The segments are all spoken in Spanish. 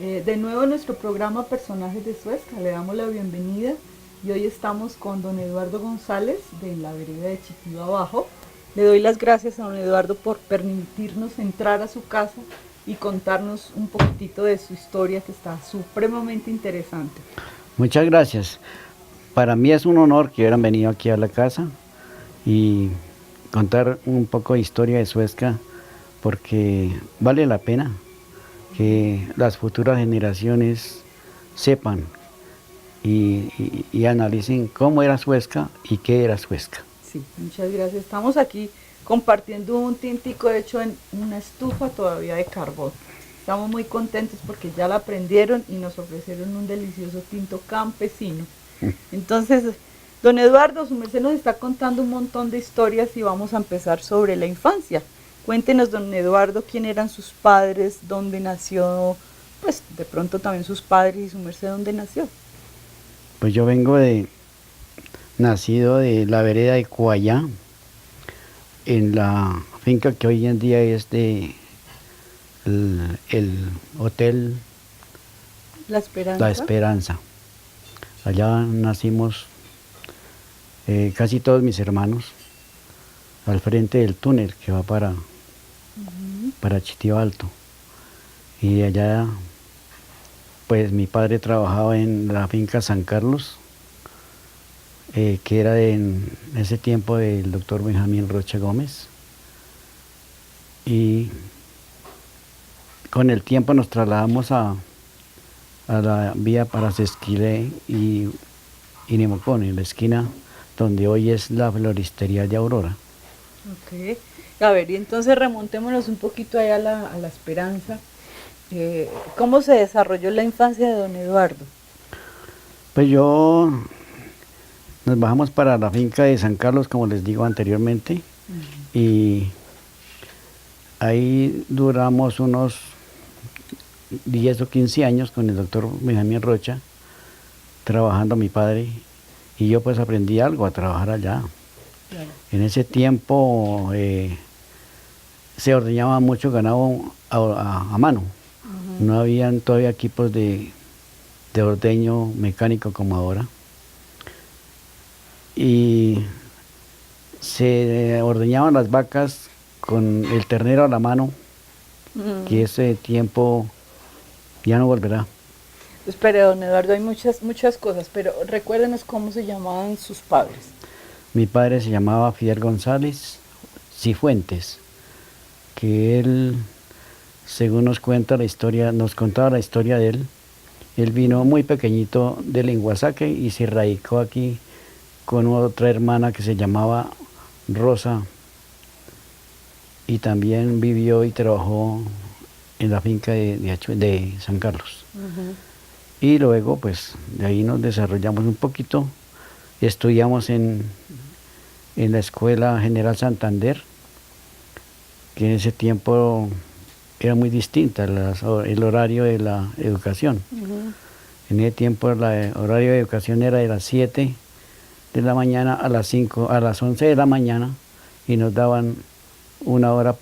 De nuevo en nuestro programa Personajes de Suezca, le damos la bienvenida y hoy estamos con don Eduardo González de la vereda de Chitiva Abajo. Le doy las gracias a don Eduardo por permitirnos entrar a su casa y contarnos un poquitito de su historia que está supremamente interesante. Muchas gracias. Para mí es un honor que hubieran venido aquí a la casa y contar un poco de historia de Suezca, porque vale la pena que las futuras generaciones sepan y analicen cómo era Suezca y qué era Suezca. Sí, muchas gracias. Estamos aquí compartiendo un tintico hecho en una estufa todavía de carbón. Estamos muy contentos porque ya la prendieron y nos ofrecieron un delicioso tinto campesino. Entonces, don Eduardo, su merced nos está contando un montón de historias y vamos a empezar sobre la infancia. Cuéntenos, don Eduardo, quién eran sus padres, dónde nació, pues de pronto también sus padres y su merced dónde nació. Pues yo nacido de la vereda de Cuayá, en la finca que hoy en día es de el Hotel La Esperanza. La Esperanza. Allá nacimos casi todos mis hermanos, al frente del túnel que va para Chitiva Alto. Y de allá, pues mi padre trabajaba en la finca San Carlos, que era en ese tiempo del doctor Benjamín Rocha Gómez. Y con el tiempo nos trasladamos a la vía para Sesquilé y Nemocón, en la esquina donde hoy es la floristería de Aurora. Ok. A ver, y entonces remontémonos un poquito allá a la Esperanza. ¿Cómo se desarrolló la infancia de don Eduardo? Pues nos bajamos para la finca de San Carlos, como les digo anteriormente, y ahí duramos unos 10 o 15 años con el doctor Benjamín Rocha, trabajando mi padre, y yo pues aprendí algo a trabajar allá. Claro. En ese tiempo se ordeñaba mucho ganado a mano. No habían todavía equipos de ordeño mecánico como ahora. Y se ordeñaban las vacas con el ternero a la mano, que ese tiempo ya no volverá. Espere, don Eduardo, hay muchas cosas, pero recuérdenos cómo se llamaban sus padres. Mi padre se llamaba Fidel González Cifuentes, que él, según nos cuenta la historia, nos contaba la historia de él. Él vino muy pequeñito del Lenguasaque y se radicó aquí con otra hermana que se llamaba Rosa, y también vivió y trabajó en la finca de San Carlos. Y luego, pues, de ahí nos desarrollamos un poquito, estudiamos en la Escuela General Santander, que en ese tiempo era muy distinta el horario de la educación. En ese tiempo el horario de educación era de las 7 de la mañana a las 11 de la mañana, y nos daban una hora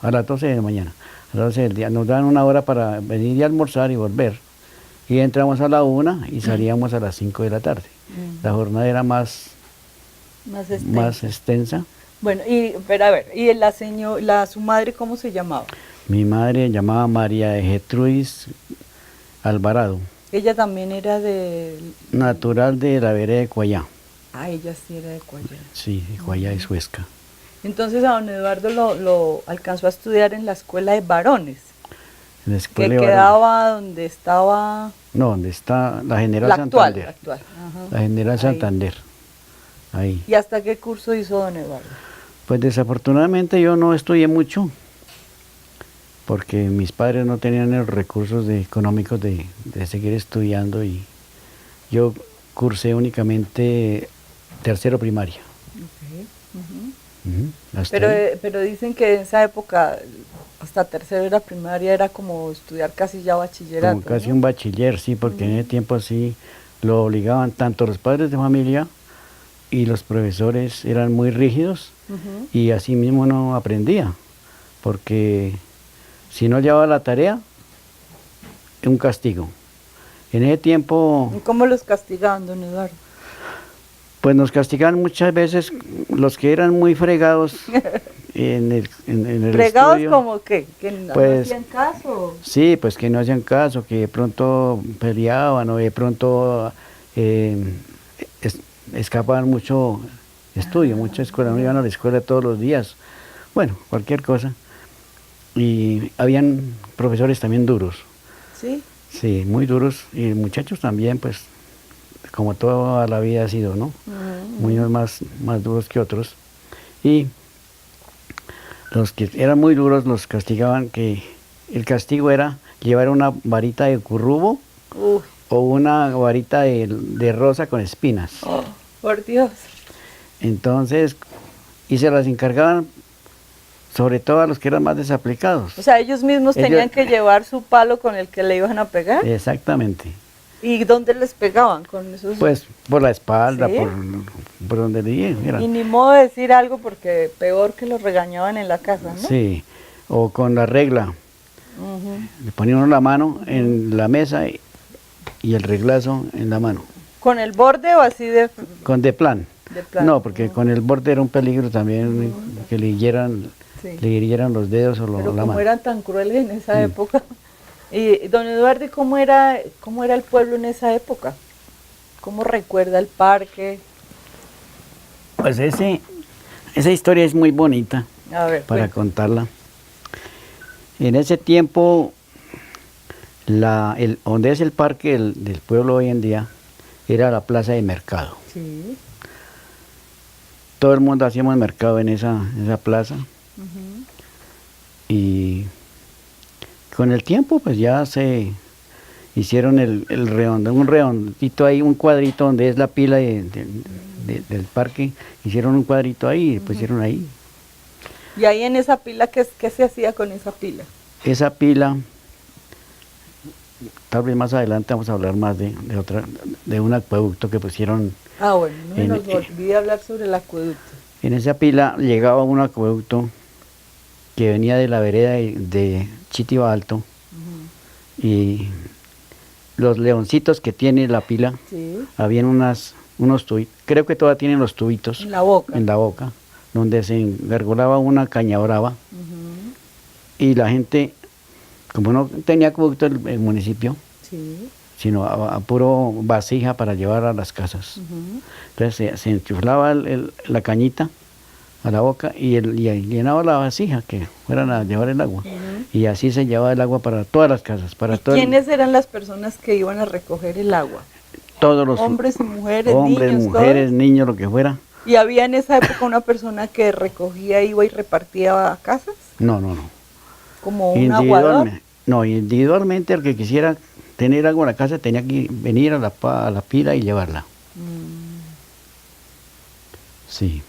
a las 12 de la mañana, a las 12 del día, nos daban una hora para venir y almorzar y volver. Y entramos a la 1 y salíamos a las 5 de la tarde. La jornada era más extensa. Bueno, pero a ver, ¿y su madre cómo se llamaba? Mi madre se llamaba María de Gertrudis Alvarado. Ella también era natural de la vereda de Cuayá. Ah, ella sí era de Cuayá. Sí, de Cuayá y Suezca. Entonces a don Eduardo lo alcanzó a estudiar en la escuela de varones. En la escuela que quedaba donde estaba... No, donde está la General Santander. La actual. Ajá. La General Santander. Ahí. ¿Y hasta qué curso hizo don Eduardo? Pues desafortunadamente yo no estudié mucho, porque mis padres no tenían los recursos económicos de seguir estudiando, y yo cursé únicamente tercero primaria. Pero dicen que en esa época, hasta tercero de la primaria, era como estudiar casi ya bachillerato. Como casi un bachiller, sí, porque en ese tiempo sí lo obligaban tanto los padres de familia, y los profesores eran muy rígidos, y así mismo no aprendía, porque si no llevaba la tarea, un castigo. En ese tiempo, ¿Y cómo los castigaban, don Eduardo? pues nos castigaban muchas veces los que eran muy fregados en el ¿Fregados estudio. como qué? ¿Que no Pues, hacían caso? Sí, pues que no hacían caso, que de pronto peleaban o de pronto eh, escapaban mucho estudio, mucha escuela, no iban a la escuela todos los días. Bueno, cualquier cosa. Y habían profesores también duros, ¿Sí? sí, muy duros, y muchachos también, pues, como toda la vida ha sido, ¿no? Unos más duros que otros. Y los que eran muy duros los castigaban, que el castigo era llevar una varita de currubo Uy, o una varita de rosa con espinas. oh, por Dios. Entonces, y se las encargaban sobre todo a los que eran más desaplicados. O sea, ellos mismos Ellos- tenían que llevar su palo con el que le iban a pegar. Exactamente. ¿Y dónde les pegaban con esos? Pues por la espalda, ¿Sí? por donde le dije, mira. Y ni modo de decir algo porque peor que los regañaban en la casa, ¿no? Sí, o con la regla. Ujú. Le ponía uno la mano en la mesa y el reglazo en la mano. ¿Con el borde o así de De plan. plano? No, porque con el borde era un peligro también que Sí. le hirieran los dedos o Pero la como mano. eran tan crueles en esa época. Y don Eduardo, ¿y cómo era el pueblo en esa época? ¿Cómo recuerda el parque? Pues esa historia es muy bonita A ver, para cuéntame. contarla. En ese tiempo, donde es el parque del pueblo hoy en día, era la plaza de mercado. Sí. Todo el mundo hacíamos mercado en esa plaza. Ujú. Y con el tiempo, pues ya se hicieron el redondo, un redondito ahí, un cuadrito donde es la pila del parque. Hicieron un cuadrito ahí y pusieron ahí. Y ahí en esa pila, ¿qué se hacía con esa pila? Esa pila, tal vez más adelante vamos a hablar más de un acueducto que pusieron. Ah, bueno, no En- nos olvide hablar sobre el acueducto. En esa pila llegaba un acueducto que venía de la vereda de Chitiba Alto, y los leoncitos que tiene la pila, Sí. habían unos tubitos, creo que todavía tienen los tubitos En la boca. en la boca, donde se engargolaba una caña brava, Ujú. y la gente, como no tenía acueducto el municipio, Sí. sino a puro vasija para llevar a las casas. Ujú. Entonces se enchuflaba la cañita a la boca y llenaba la vasija que fueran a llevar el agua. Y así se llevaba el agua para todas las casas, para ¿Y todo quiénes eran las personas que iban a recoger el agua? todos los Hombres y mujeres, hombres, niños, mujeres, todos. niños, lo que fuera. ¿Y había en esa época una persona que recogía, iba y repartía a casas? No. Como un aguador. Individualmente el que quisiera tener agua en la casa tenía que venir a la pila y llevarla. Sí.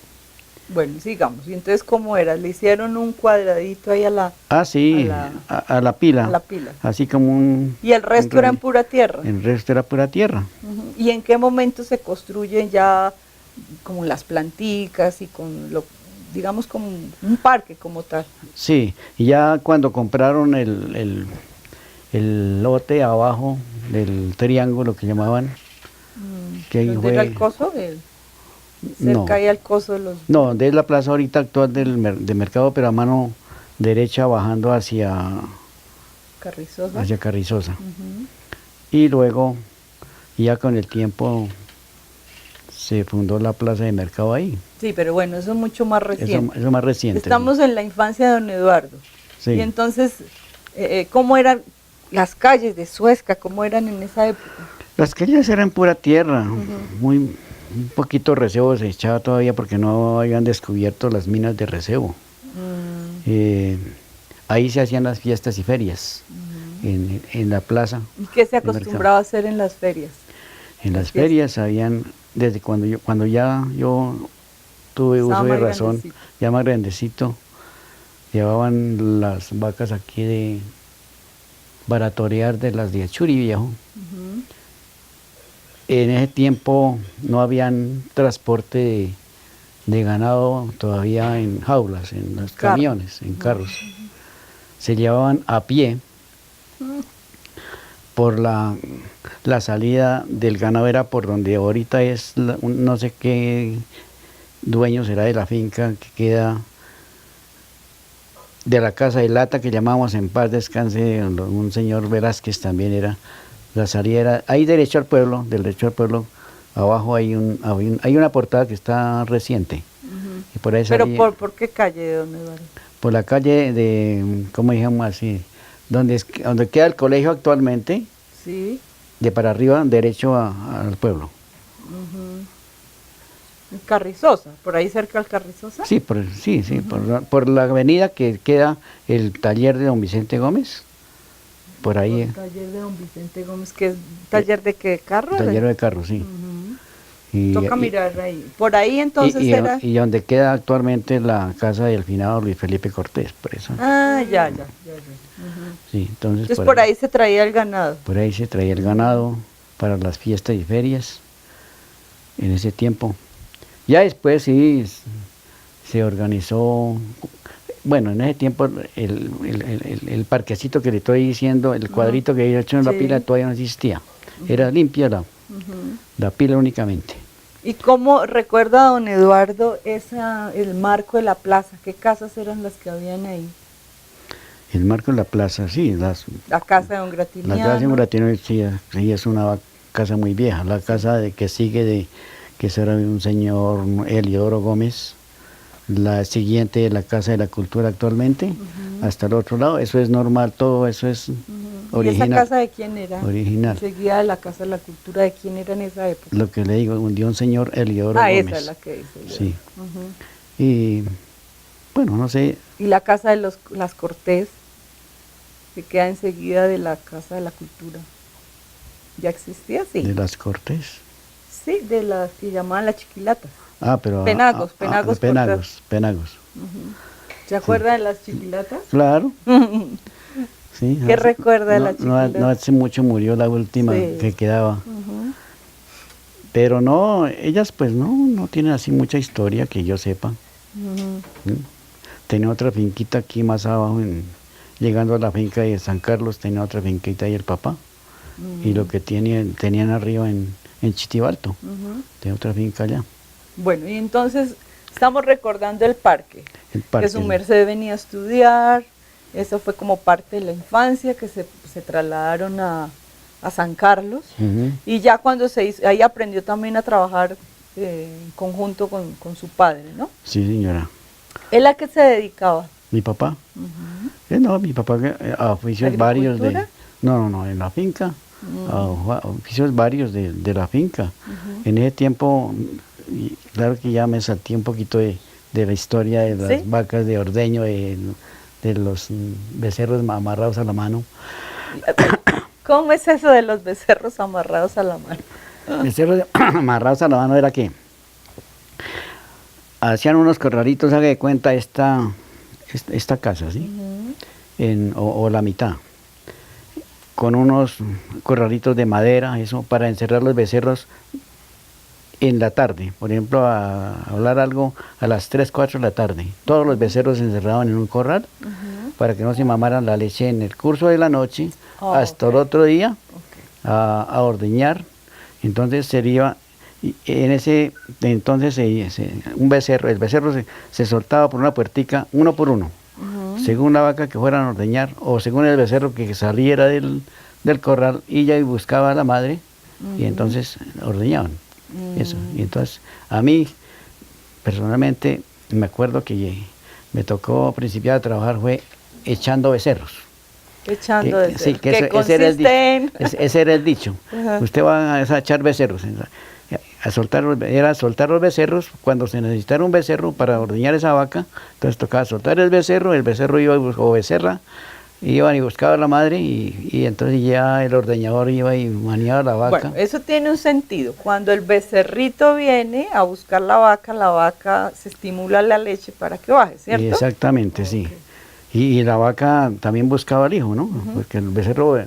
Bueno, sigamos. ¿Y entonces cómo era? ¿Le hicieron un cuadradito ahí a la Sí, a la pila. a la pila? Así como un... ¿Y el resto era en pura tierra? El resto era pura tierra. Ujú. ¿Y en qué momento se construyen ya como las planticas y digamos como un parque como tal? Sí, y ya cuando compraron el lote abajo del triángulo que llamaban, que ahí ¿Dónde era fue... el coso? No. Cerca ahí al coso de los... No, donde es la plaza ahorita actual de mercado, pero a mano derecha bajando hacia Carrizosa. Carrizosa. Ujú. Y luego, ya con el tiempo, se fundó la plaza de mercado ahí. Sí, pero bueno, eso es mucho más reciente. Eso más reciente. Estamos en la infancia de don Eduardo. Sí. Y entonces, ¿cómo eran las calles de Suezca? ¿Cómo eran en esa época? Las calles eran pura tierra, un poquito recebo se echaba todavía porque no habían descubierto las minas de recebo. Ahí se hacían las fiestas y ferias, en la plaza. ¿Y qué se de mercado. acostumbraba a hacer en las ferias? En las ferias habían, desde cuando ya yo tuve Estaba uso de más razón, grandecito. ya más grandecito, llevaban las vacas aquí para torear de las de Achuri Viejo. En ese tiempo no habían transporte de ganado todavía en jaulas, en los camiones, en carros. Se llevaban a pie por la salida del ganado, era por donde ahorita es, no sé qué dueño será de la finca que queda de la casa de lata que llamamos en paz descanse, un señor Velázquez también era, la salida era ahí derecho al pueblo, del derecho al pueblo, abajo hay una portada que está reciente. Y por ahí ¿Pero salía, por qué calle, don Eduardo? por la calle de, ¿cómo digamos así? Donde queda el colegio actualmente, Sí. de para arriba, derecho al pueblo. Carrizosa, por ahí cerca al Carrizosa. Sí, por la avenida que queda el taller de don Vicente Gómez, por ahí, Por taller de don Vicente Gómez, que es taller de qué, carro. taller de carros, sí. Y, Toca y- mirar ahí. Por ahí y- entonces y- era. y donde queda actualmente la casa del finado Luis Felipe Cortés, por eso. Ah, ya. Sí, entonces Entonces por ahí se traía el ganado. por ahí se traía el ganado para las fiestas y ferias en ese tiempo. Ya después sí se organizó, bueno, en ese tiempo el parquecito que le estoy diciendo, el cuadrito que había hecho en la Sí. pila todavía no existía. Era limpia la pila únicamente. ¿Y cómo recuerda don Eduardo el marco de la plaza? ¿Qué casas eran las que habían ahí? El marco de la plaza, sí, La casa de don la Gratiniano. casa de Muratino sí es una casa muy vieja. La casa que sigue que será un señor Eliodoro Gómez, la siguiente la Casa de la Cultura actualmente, hasta el otro lado, eso es normal, todo eso es ¿Y original. esa casa de quién era? Original. Enseguida de la Casa de la Cultura, ¿de quién era en esa época? Lo que le digo, de un señor Eliodoro Gómez. Esa es la que dice. Sí. Ujú. Y bueno, no sé, Y la Casa de las Cortés, que queda enseguida de la Casa de la Cultura. ¿Ya existía? Sí. de las Cortes. Sí, de las que llamaban las chiquilatas. Ah, pero... Penagos, Penagos Penagos. ¿Se acuerda de las chiquilatas? Claro. Sí, ¿Qué recuerda de la no chiquilata? no hace mucho murió la última Sí. que quedaba. Ujú. Pero no, ellas pues no tienen así mucha historia que yo sepa. Ujú. Tenía otra finquita aquí más abajo, llegando a la finca de San Carlos, tenía otra finquita ahí el papá. Y lo que tenían arriba en Chitibalto, Ujú. tenía otra finca allá. Bueno, y entonces estamos recordando el parque, El parque. que su merced venía a estudiar, eso fue como parte de la infancia, que se trasladaron a San Carlos, Ujú. y ya cuando se hizo, ahí aprendió también a trabajar en conjunto con su padre, ¿no? Sí, señora. ¿Él a qué se dedicaba? Mi papá. No, mi papá a oficios varios de... ¿Agricultura? No, en la finca. A oficios varios de la finca. En ese tiempo, y claro que ya me salté un poquito de la historia de las ¿Sí? vacas de ordeño, de los becerros amarrados a la mano. ¿Cómo es eso de los becerros amarrados a la mano? Becerros amarrados a la mano era que hacían unos corralitos, haga de cuenta esta casa, ¿sí? O la mitad, con unos corralitos de madera, eso para encerrar los becerros en la tarde, por ejemplo, a hablar algo a las 3, 4 de la tarde. Todos los becerros se encerraban en un corral para que no se mamaran la leche en el curso de la noche Oh, hasta ok. el otro día Ok. a ordeñar. Entonces sería, entonces un becerro, el becerro se soltaba por una puertica, uno por uno, según la vaca que fueran a ordeñar o según el becerro que saliera del corral, y ya buscaba a la madre y entonces ordeñaban. Eso. Y entonces a mí personalmente me acuerdo que me tocó principiar a trabajar fue echando becerros. Echando de Sí, que ese consiste era el dicho. en... Ese era el dicho. Ajá. Usted va a echar becerros. Era soltar los becerros. Cuando se necesitara un becerro para ordeñar esa vaca, entonces tocaba soltar el becerro iba o becerra, iban y buscaba a la madre y entonces ya el ordeñador iba y maniaba la vaca. Bueno, eso tiene un sentido. Cuando el becerrito viene a buscar la vaca se estimula la leche para que baje, ¿cierto? Exactamente, sí. Y la vaca también buscaba al hijo, ¿no? Porque el becerro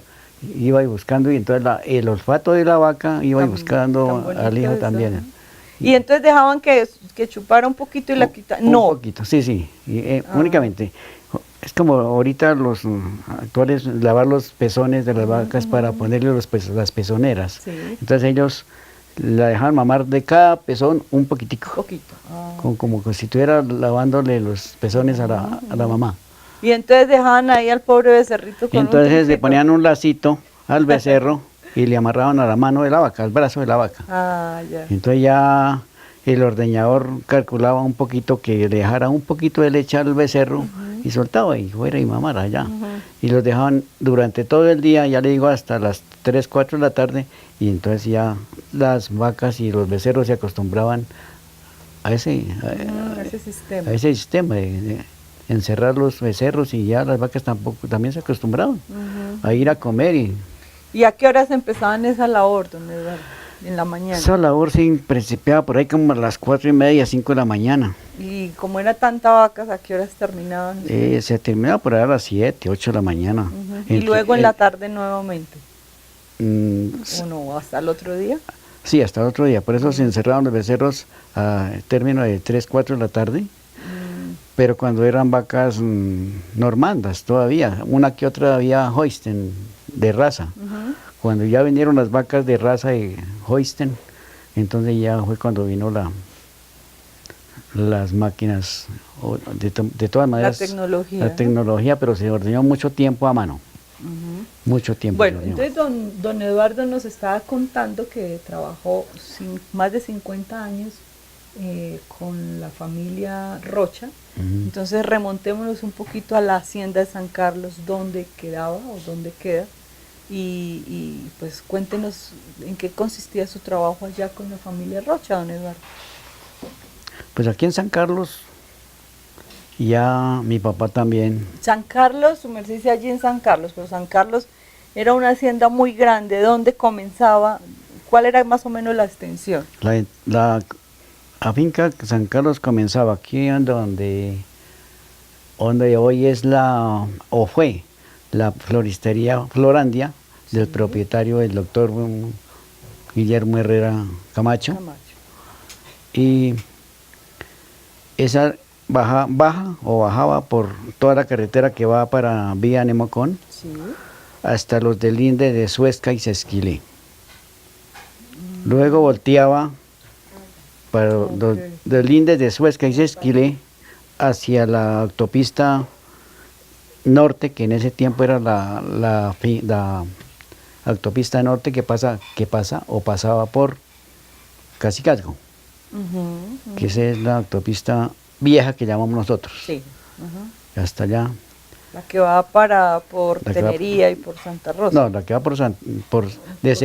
iba y buscando y entonces el olfato de la vaca iba y Tan buscando bonito al hijo eso, también. ¿no? Y entonces dejaban que chupara un poquito y la quitaban. No. Un poquito, sí. Y, únicamente. es como ahorita los actuales, lavar los pezones de las vacas para ponerle las pezoneras. Sí. Entonces ellos la dejaban mamar de cada pezón un poquitico, Poquito. Ah. como si estuviera lavándole los pezones a la mamá. Y entonces dejaban ahí al pobre becerrito Y con entonces un le tricito. ponían un lacito al becerro y le amarraban a la mano de la vaca, al brazo de la vaca. Ah, ya. Entonces ya el ordeñador calculaba un poquito que le dejara un poquito de leche al becerro y soltaba y fuera y mamara allá. Y los dejaban durante todo el día, ya le digo, hasta las 3, 4 de la tarde, y entonces ya las vacas y los becerros se acostumbraban a ese Sistema. a ese sistema de encerrar los becerros, y ya las vacas también se acostumbraban a ir a comer. ¿Y a qué horas empezaban esa labor, don Eduardo? En la mañana. Esa labor se principiaba por ahí como a las 4:30, 5 de la mañana. Y como era tanta vacas, ¿a qué horas terminaban? Se terminaba por ahí a las 7, 8 de la mañana. Y luego en la tarde nuevamente. ¿O no? ¿Hasta el otro día? Sí, hasta el otro día. Por eso se encerraban los becerros a término de 3, 4 de la tarde. Pero cuando eran vacas normandas todavía, una que otra había Holstein de raza. Cuando ya vinieron las vacas de raza de Holstein, entonces ya fue cuando vino las máquinas, de todas maneras. La tecnología, pero se ordenó mucho tiempo a mano. Mucho tiempo. Bueno, entonces don Eduardo nos estaba contando que trabajó más de 50 años con la familia Rocha. Entonces remontémonos un poquito a la hacienda de San Carlos, dónde quedaba o dónde queda, y pues cuéntenos en qué consistía su trabajo allá con la familia Rocha, don Eduardo. Pues aquí en San Carlos, ya mi papá también. San Carlos, su merced dice allí en San Carlos, pero San Carlos era una hacienda muy grande. ¿Dónde comenzaba? ¿Cuál era más o menos la extensión? La finca San Carlos comenzaba aquí donde hoy es o fue la floristería Florandia, del propietario, el doctor Guillermo Herrera Camacho. Y esa bajaba por toda la carretera que va para vía Nemocón, hasta los del Linde de Suezca y Sesquilé. Luego volteaba para los del Linde de Suezca y Sesquilé hacia la autopista norte, que en ese tiempo era la autopista norte que pasaba por Cacicazgo, que esa es la autopista vieja que llamamos nosotros. Sí. Hasta allá. La que va por Tenería y por Santa Rosa. No, la que va de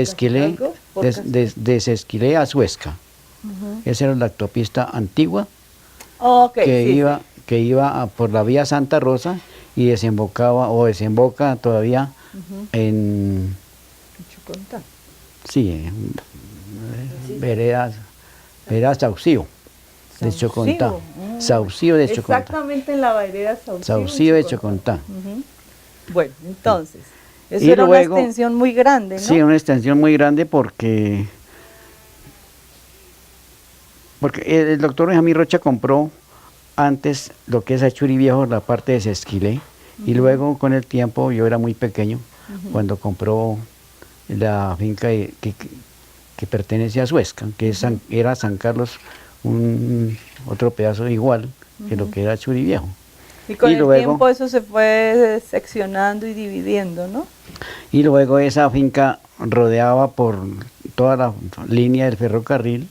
Sesquilé a Suezca. Esa era la autopista antigua que iba por la vía Santa Rosa y desemboca todavía en Chocontá. Sí, vereda Saucío de Chocontá. Saucío de Chocontá. Exactamente en la vereda Saucío de Chocontá. Bueno, entonces, eso era una extensión muy grande, ¿no? Sí, una extensión muy grande porque el doctor Benjamín Rocha compró antes lo que es Achuri Viejo, la parte de Sesquilé, y luego con el tiempo, yo era muy pequeño, cuando compró la finca que pertenece a Suezca, que era San Carlos, otro pedazo igual que lo que era Achuri Viejo. Y con el tiempo eso se fue seccionando y dividiendo, ¿no? Y luego esa finca rodeaba por toda la línea del ferrocarril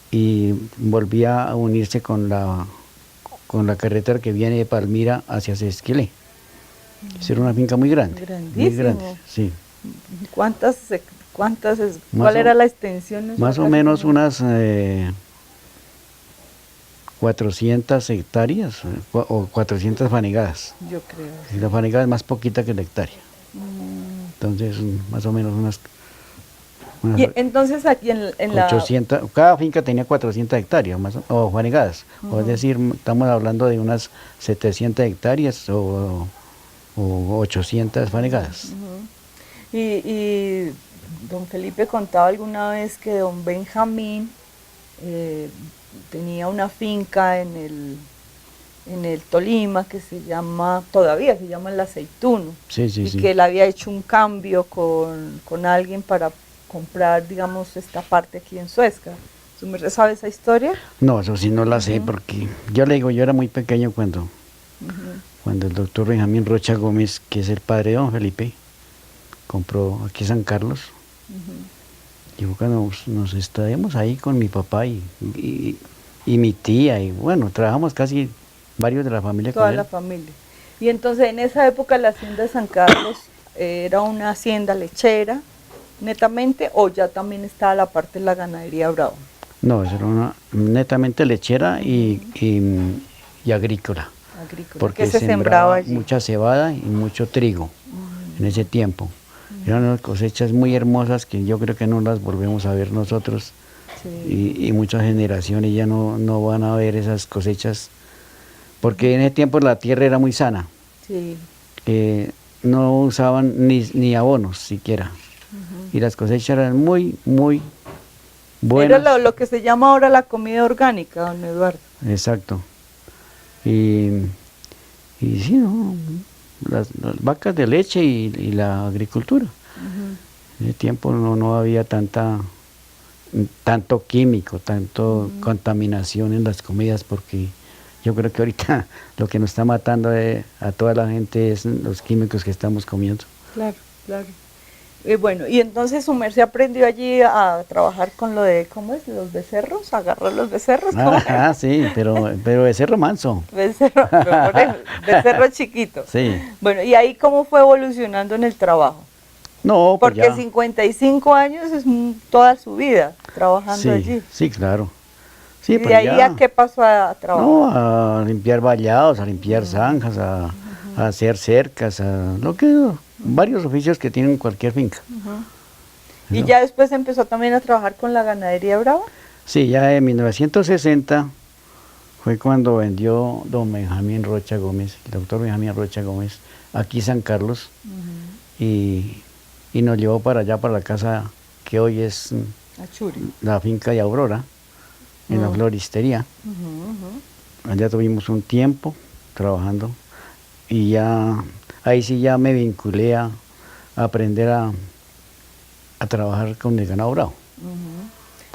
y volvía a unirse con la carretera que viene de Palmira hacia Sesquilé. Esa era una finca muy grande. Grandísimo. Muy grande, sí. ¿Cuál era la extensión? Más o menos unas 400 hectáreas o 400 fanegadas. Yo creo. Y la fanegada es más poquita que la hectárea. Entonces, más o menos unas y entonces aquí en 800, cada finca tenía 400 hectáreas o fanegadas. O es decir, estamos hablando de unas 700 hectáreas o 800 fanegadas. Y don Felipe contaba alguna vez que don Benjamín tenía una finca en en el Tolima que se llama, todavía se llama El Aceituno, Sí, sí, y sí. que él había hecho un cambio con alguien para comprar, digamos, esta parte aquí en Suezca. ¿Tú me sabe esa historia? No, eso sí no la sé porque yo le digo, yo era muy pequeño cuando el doctor Benjamín Rocha Gómez, que es el padre de don Felipe, compró aquí San Carlos. Y fue cuando nos estuvimos ahí con mi papá y mi tía, y bueno, trabajamos casi varios de la familia Toda con la él. familia. Y entonces en esa época la hacienda de San Carlos era una hacienda lechera, netamente, o ya también estaba la parte de la ganadería Bravo. No, eso era una netamente lechera y agrícola, Agrícola. ¿Qué porque se sembraba sembraba allí? mucha cebada y mucho trigo en ese tiempo. Eran unas cosechas muy hermosas que yo creo que no las volvemos a ver nosotros Sí, y muchas generaciones ya no van a ver esas cosechas, porque en ese tiempo la tierra era muy sana, sí. no usaban ni abonos siquiera, y las cosechas eran muy Era buenas. lo que se llama ahora la comida orgánica, don Eduardo. Exacto. Y, y sí, ¿no? Las vacas de leche y la agricultura. En ese tiempo no había tanto químico, tanto contaminación en las comidas, porque yo creo que ahorita lo que nos está matando a toda la gente es los químicos que estamos comiendo. Claro, claro. Bueno, y entonces su merced aprendió allí a trabajar con lo de, ¿cómo es? Los becerros, agarrar los becerros, ¿cómo es? Sí, pero ese romanzo. Becerro, pero por eso, becerro chiquito. Sí. Bueno, y ahí cómo fue evolucionando en el trabajo. No, pues Porque ya. 55 años es toda su vida trabajando Sí, allí. sí, claro. ¿Y Sí, de pues ahí a ya. qué pasó a trabajar? No, a limpiar vallados, a limpiar zanjas, a hacer cercas, varios oficios que tienen cualquier finca. ¿Y ¿No? ya después empezó también a trabajar con la ganadería brava? Sí, ya en 1960 fue cuando vendió don Benjamín Rocha Gómez, el doctor Benjamín Rocha Gómez, aquí San Carlos, y nos llevó para allá, para la casa que hoy es A Churi. la finca de Aurora, en la floristería. Allá tuvimos un tiempo trabajando y ya ahí sí ya me vinculé a aprender a trabajar con el ganado bravo.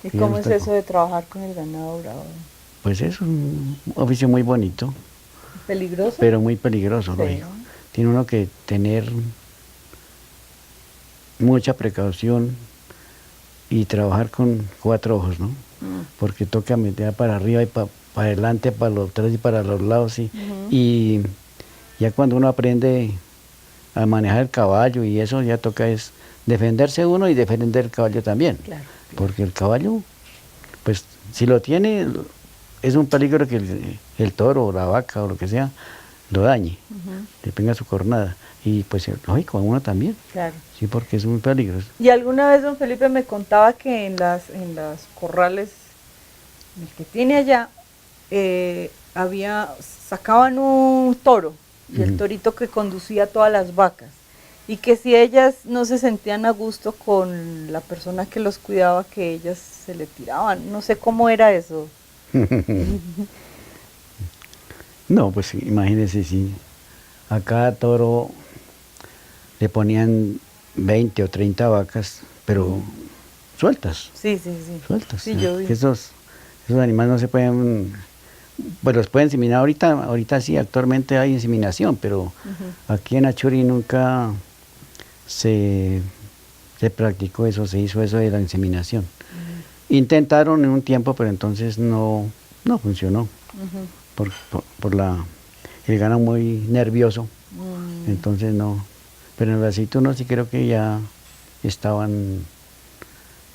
¿Y Ya cómo no es está- eso de trabajar con el ganado bravo? Pues es un oficio muy bonito, ¿Peligroso? pero muy peligroso, Sí. lógico. Tiene uno que tener mucha precaución y trabajar con cuatro ojos, ¿no? Porque toca meter para arriba y para adelante, para los atrás y para los lados, sí. Y ya cuando uno aprende a manejar el caballo y eso, ya toca es defenderse uno y defender el caballo también. Claro. Porque el caballo, pues si lo tiene, es un peligro que el toro o la vaca o lo que sea lo dañe, le ponga su cornada. Y pues lógico, a uno también, Claro. sí, porque es un peligro. Y alguna vez don Felipe me contaba que en las corrales, en el que tiene allá, sacaban un toro, y el torito que conducía todas las vacas, y que si ellas no se sentían a gusto con la persona que los cuidaba, que ellas se le tiraban. No sé cómo era eso. No, pues imagínese si a cada toro le ponían 20 o 30 vacas, pero sueltas, Sí, sí, sí. sueltas. Sí, yo vi. Que esos animales no se pueden, pues los pueden inseminar ahorita sí, actualmente hay inseminación, pero aquí en Achuri nunca se practicó eso, se hizo eso de la inseminación. Intentaron en un tiempo, pero entonces no funcionó, el ganado muy nervioso, entonces no. Pero en el aceituno sí creo que ya estaban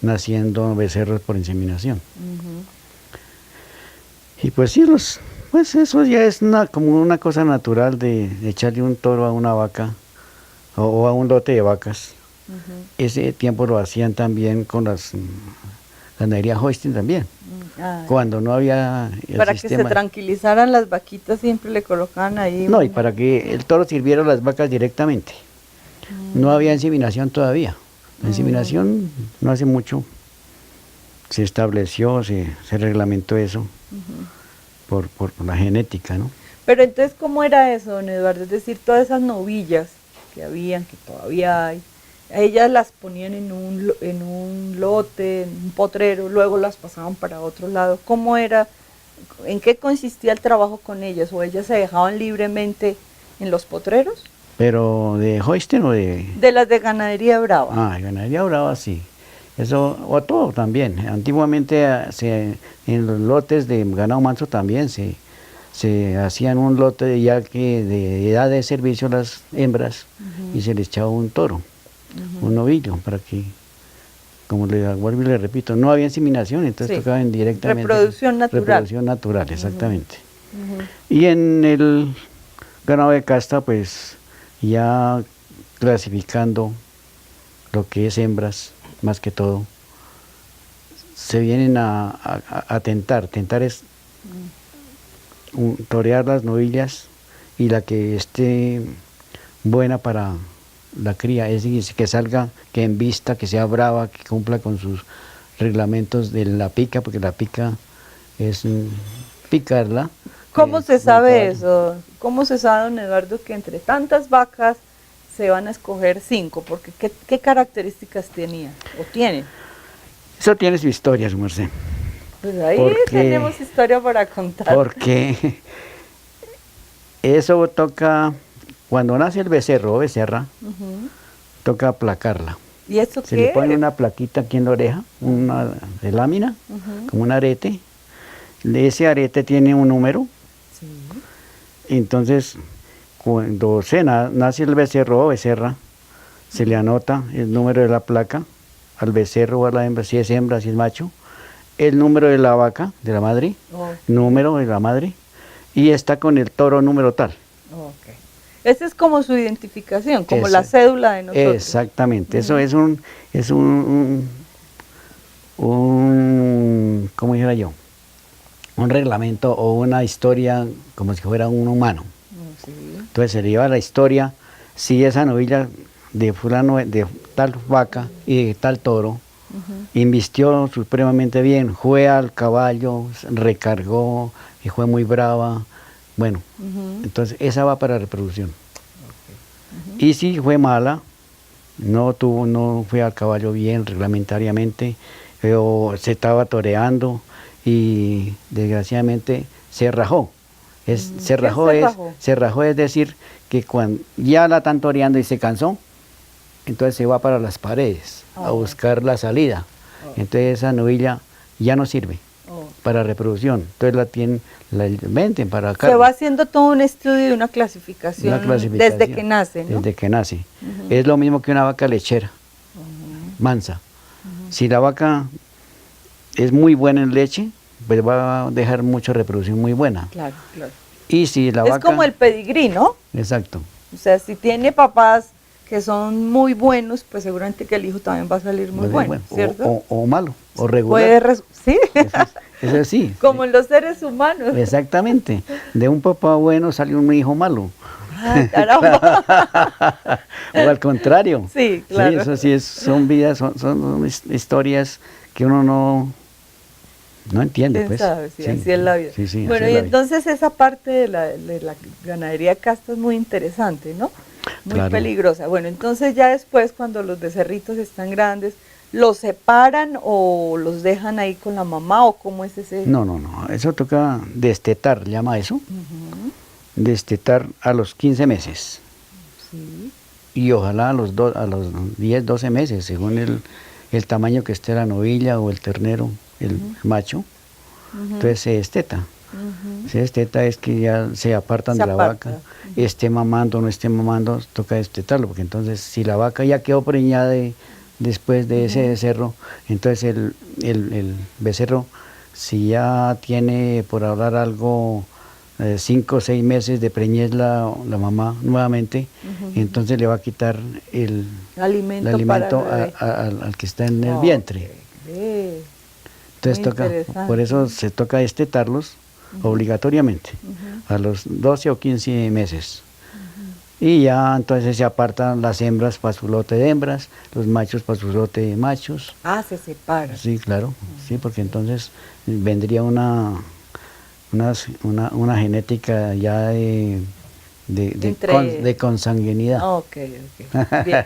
naciendo becerros por inseminación. Y pues sí, pues eso ya es como una cosa natural de echarle un toro a una vaca o a un lote de vacas. Ese tiempo lo hacían también con las ganadería Holstein también. Cuando no había el Para sistema. que se tranquilizaran las vaquitas siempre le colocaban ahí. No, y para que el toro sirviera a las vacas directamente. No había inseminación todavía. La inseminación no hace mucho se estableció, se reglamentó eso por la genética, ¿no? Pero entonces, ¿cómo era eso, don Eduardo? Es decir, todas esas novillas que habían, que todavía hay, a ellas las ponían en un lote, en un potrero, luego las pasaban para otro lado. ¿Cómo era? ¿En qué consistía el trabajo con ellas? ¿O ellas se dejaban libremente en los potreros? Pero de Holstein o de... De las de ganadería brava. Ah, ganadería brava sí. Eso, o todo también. Antiguamente en los lotes de ganado manso también se hacían un lote ya que de edad de servicio las hembras y se les echaba un toro, un novillo, para que, como le vuelvo y le repito, no había inseminación, entonces Sí. tocaban directamente. Reproducción natural. Reproducción natural, exactamente. Y en el ganado de casta, pues ya clasificando lo que es hembras, más que todo, se vienen a tentar. Tentar es torear las novillas y la que esté buena para la cría, es decir, que salga, que embista, que sea brava, que cumpla con sus reglamentos de la pica, porque la pica es picarla. ¿Cómo se del sabe caballo. eso? ¿Cómo se sabe, don Eduardo, que entre tantas vacas se van a escoger 5? Porque ¿qué características tenían o tienen? Eso tiene su historia, su merced. Pues ahí Porque- tenemos historia para contar. Porque eso toca, cuando nace el becerro o becerra, Ujú. toca aplacarla. ¿Y eso Se qué? le pone una plaquita aquí en la oreja, una de lámina, Ujú. como un arete. Ese arete tiene un número, Sí. entonces cuando nace el becerro o becerra, se le anota el número de la placa al becerro o a la hembra, si es hembra, si es macho, el número de la vaca, de la madre, Oh, número de la madre, y está con el toro número tal. ok. Esa es como su identificación, como Eso. la cédula de nosotros. Exactamente, eso es un, ¿cómo dijera yo? Un reglamento o una historia como si fuera un humano. Mm, sí. Entonces se le lleva la historia, si esa novilla de fulano, de tal vaca y de tal toro, invistió supremamente bien, fue al caballo, recargó y fue muy brava. Bueno, Ujú. entonces esa va para reproducción. Y si fue mala, no fue al caballo bien reglamentariamente, o se estaba toreando y desgraciadamente se rajó. ¿Qué se rajó? Se rajó es decir que cuando ya la están toreando y se cansó, entonces se va para las paredes a Oh. buscar la salida. Oh. Entonces esa novilla ya no sirve Oh. para reproducción. Entonces la venden para acá. Se va haciendo todo un estudio y una clasificación, desde que nace, ¿no? Desde que nace. Es lo mismo que una vaca lechera, mansa. Si la vaca es muy buena en leche, pues va a dejar mucha reproducción muy buena. Claro, claro. Y si la Es vaca... como el pedigrí, ¿no? Exacto. O sea, si tiene papás que son muy buenos, pues seguramente que el hijo también va a salir muy Pues, bueno, ¿cierto? o malo, o Puede regular. sí, Eso sí. como en los seres humanos. Exactamente. De un papá bueno sale un hijo malo. Ah, caramba. O al contrario. Sí, claro. Eso sí son vidas, son historias que uno no entiende, ¿Quién pues. sabe? Sí, Sí, así es la vida. sí, sí, Bueno, así es y la vida. entonces esa parte de la ganadería casta es muy interesante, ¿no? Muy Claro. peligrosa. Bueno, entonces ya después cuando los becerritos están grandes, ¿los separan o los dejan ahí con la mamá o cómo es ese? No, eso toca destetar, llama eso. Destetar a los 15 meses. Sí. Y ojalá a los 10, 12 meses, según el tamaño que esté la novilla o el ternero, el macho. Entonces se desteta. Se desteta es que ya se apartan Se de la aparta. vaca, esté mamando o no esté mamando, toca destetarlo, porque entonces si la vaca ya quedó preñada después de ese becerro, entonces el becerro, si ya tiene, por hablar algo, 5 o 6 meses de preñez la mamá nuevamente, entonces le va a quitar el Alimento, alimento para el bebé. al que está en el Ok, vientre. ve. Entonces Muy toca, interesante. por eso se toca destetarlos obligatoriamente a los 12 o 15 meses. Y ya entonces se apartan las hembras para su lote de hembras, los machos para su lote de machos. Ah, se separa. Sí, claro, sí, porque entonces vendría una una genética ya Entre- de consanguinidad. Ok, ok. Bien.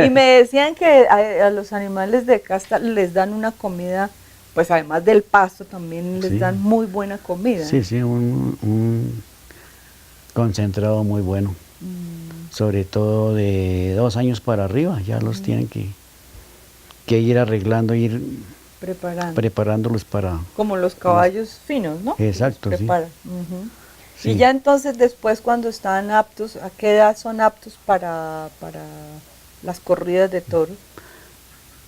Y me decían que a los animales de casta les dan una comida, pues además del pasto también les Sí. dan muy buena comida. Sí, sí, un concentrado muy bueno. Sobre todo de 2 años para arriba, ya los tienen que ir arreglando, ir Preparando. preparándolos para... Como los caballos finos, ¿no? Exacto, Los sí. preparan. Ujú. Sí. Y ya entonces después cuando están aptos, ¿a qué edad son aptos para las corridas de toros?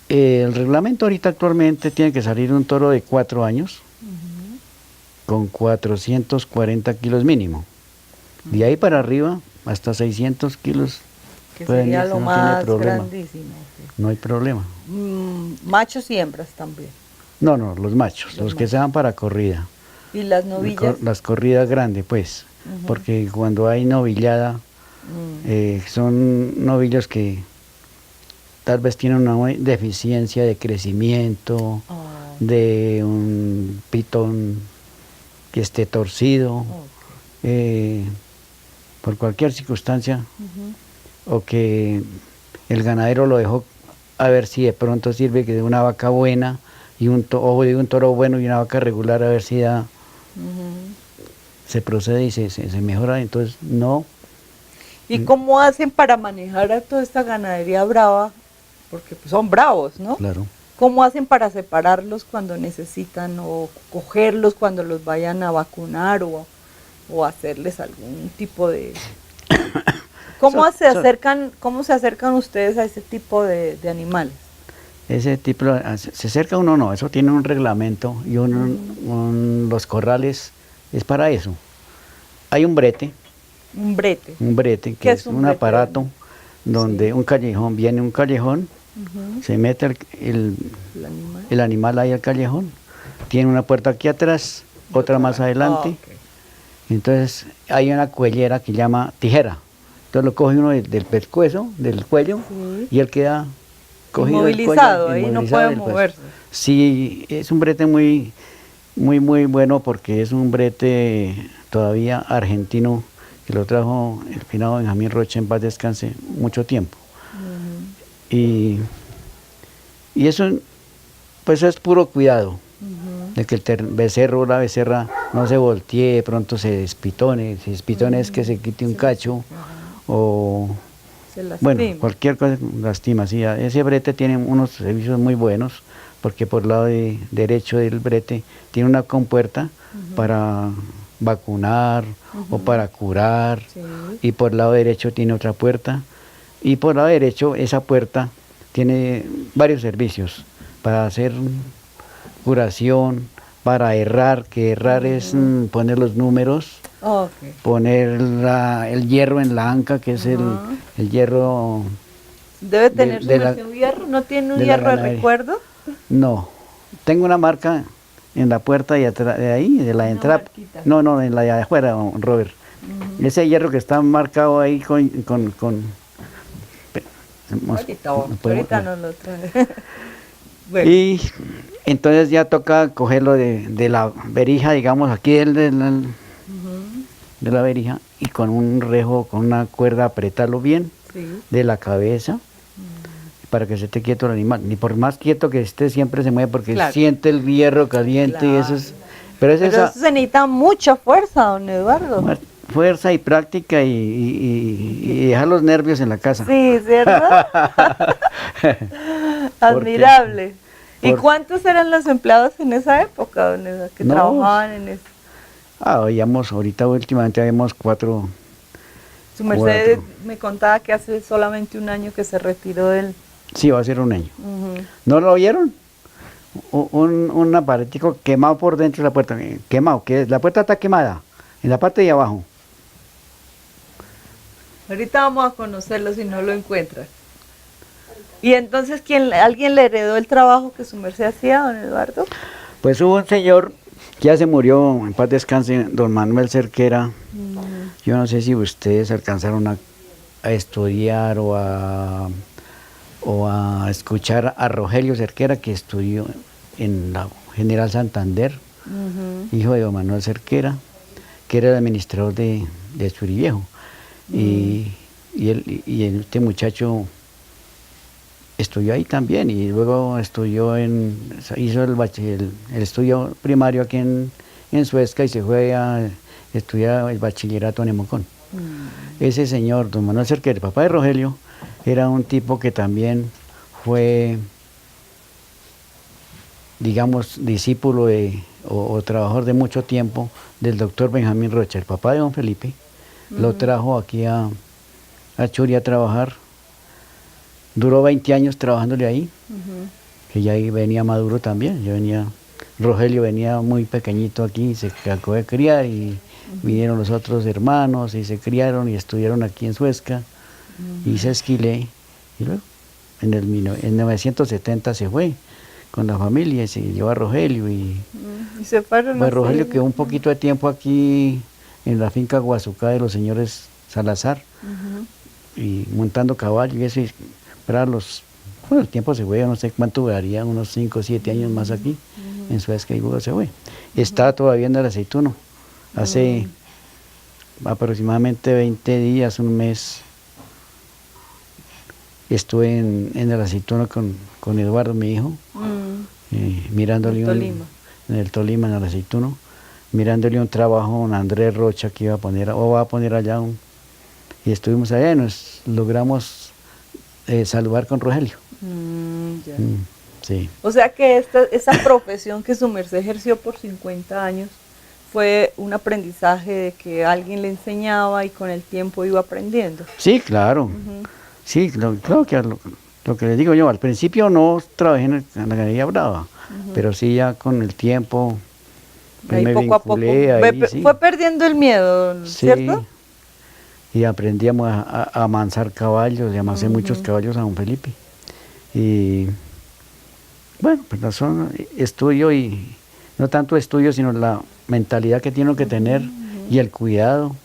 El reglamento ahorita actualmente tiene que salir un toro de 4 años con 440 kilos mínimo. De ahí para arriba, hasta 600 kilos Que pueden sería irse, lo no tiene más problema. grandísimo. Ok. No hay problema. Machos y hembras también. No, no, los machos, los que se van para corrida. ¿Y las novillas? Las corridas grandes, pues, porque cuando hay novillada, son novillos que tal vez tienen una deficiencia de crecimiento, Oh, de un pitón que esté torcido, ok. por cualquier circunstancia, o que el ganadero lo dejó a ver si de pronto sirve que de una vaca buena y o de un toro bueno y una vaca regular, a ver si da, se procede y se mejora, entonces no. ¿Y cómo hacen para manejar a toda esta ganadería brava? Porque pues, son bravos, ¿no? Claro. ¿Cómo hacen para separarlos cuando necesitan o cogerlos cuando los vayan a vacunar o hacerles algún tipo de... ¿Cómo se acercan ustedes a ese tipo de animales? Ese tipo, se acerca uno no, eso tiene un reglamento y los corrales es para eso. Hay un brete, Un brete. que ¿Qué es es un un brete? aparato donde un callejón, viene un callejón, se mete El animal. el animal ahí al callejón, tiene una puerta aquí atrás, otra más adelante, Ah, ok. entonces hay una cuellera que llama tijera, entonces lo coge uno del pescuezo, del cuello, Sí. y él queda cogido del Inmovilizado, cuello, ahí no inmovilizado puede del pescuezo. moverse. Sí, es un brete muy bueno porque es un brete todavía argentino que lo trajo el finado Benjamín Rocha, en paz descanse, mucho tiempo. Y eso pues es puro cuidado, de que el becerro o la becerra no se voltee, de pronto se despitone, es que se quite un cacho o Se lastima. bueno, cualquier cosa lastima. Sí, ese brete tiene unos servicios muy buenos, porque por el lado derecho del brete tiene una compuerta para vacunar o para curar, Sí. y por el lado derecho tiene otra puerta, y por el lado derecho esa puerta tiene varios servicios para hacer curación, para errar, que errar es poner los números, Ok. poner el hierro en la anca, que es el hierro. Debe tener su de la- versión hierro, ¿no tiene un de la hierro de ganadería. recuerdo? No, tengo una marca en la puerta de ahí, de la Una entrada. marquita. No, en la de afuera, Robert. Ese hierro que está marcado ahí Ahorita, no podemos- ahorita no lo trae. Bueno, Y entonces ya toca cogerlo de la verija, digamos, aquí de la verija, y con un rejo, con una cuerda, apretarlo bien sí. de la cabeza para que se esté quieto el animal. Ni por más quieto que esté, siempre se mueve porque Claro. siente el hierro caliente y eso es. Pero es Pero esa eso se necesita mucha fuerza, don Eduardo. fuerza y práctica y dejar los nervios en la casa. Sí, ¿cierto? Admirable. ¿Y por- cuántos eran los empleados en esa época, don Eduardo, que No. trabajaban en eso? Ahorita últimamente habíamos 4. Su merced 4. me contaba que hace solamente un año que se retiró del... Sí, va a ser un año. Ujú. ¿No lo vieron? Un aparatico quemado por dentro de la puerta. Quemado, que la puerta está quemada, en la parte de abajo. Ahorita vamos a conocerlo si no lo encuentras. Y entonces, ¿alguien le heredó el trabajo que su merced hacía, don Eduardo? Pues hubo un señor que ya se murió, en paz descanse, don Manuel Cerquera. Yo no sé si ustedes alcanzaron a estudiar o a escuchar a Rogelio Cerquera, que estudió en la General Santander. hijo de don Manuel Cerquera, que era el administrador de Suriviejo. Y este muchacho estudió ahí también y luego hizo el estudio primario aquí en Suezca y se fue a estudiar el bachillerato en Nemocón. Ese señor, don Manuel Cerquera, el papá de Rogelio, era un tipo que también fue, digamos, discípulo o trabajador de mucho tiempo del doctor Benjamín Rocha, el papá de don Felipe. Lo trajo aquí a Churi a trabajar. Duró 20 años trabajándole ahí, que ya ahí venía maduro también. Rogelio venía muy pequeñito aquí, se acabó de criar y vinieron los otros hermanos y se criaron y estudiaron aquí en Suezca y se esquilé. Y luego, en 1970 se fue con la familia y se llevó a Rogelio. Y se fueron. Pues Rogelio quedó un poquito de tiempo aquí en la finca Guazucá de los señores Salazar, y montando caballo y eso. El tiempo se fue, yo no sé cuánto duraría, unos 5 o 7 años más aquí, en Suezca, y luego se fue. Está todavía en el Aceituno. Hace aproximadamente 20 días, un mes, estuve en el Aceituno con Eduardo, mi hijo, mirándole en el Tolima, en el Aceituno, mirándole un trabajo a Andrés Rocha que va a poner allá y estuvimos allá y nos logramos saludar con Rogelio. Sí. O sea que esa profesión que su merced ejerció por 50 años fue un aprendizaje de que alguien le enseñaba y con el tiempo iba aprendiendo. Sí, claro. Sí, creo que lo que les digo yo, al principio no trabajé en la ganadería brava, pero sí ya con el tiempo ahí me poco vinculé a poco. Sí. Fue perdiendo el miedo, ¿cierto? Y aprendíamos a amansar caballos, y amancé muchos caballos a don Felipe. Y bueno, pues son estudio, y no tanto estudio, sino la mentalidad que tiene que tener y el cuidado.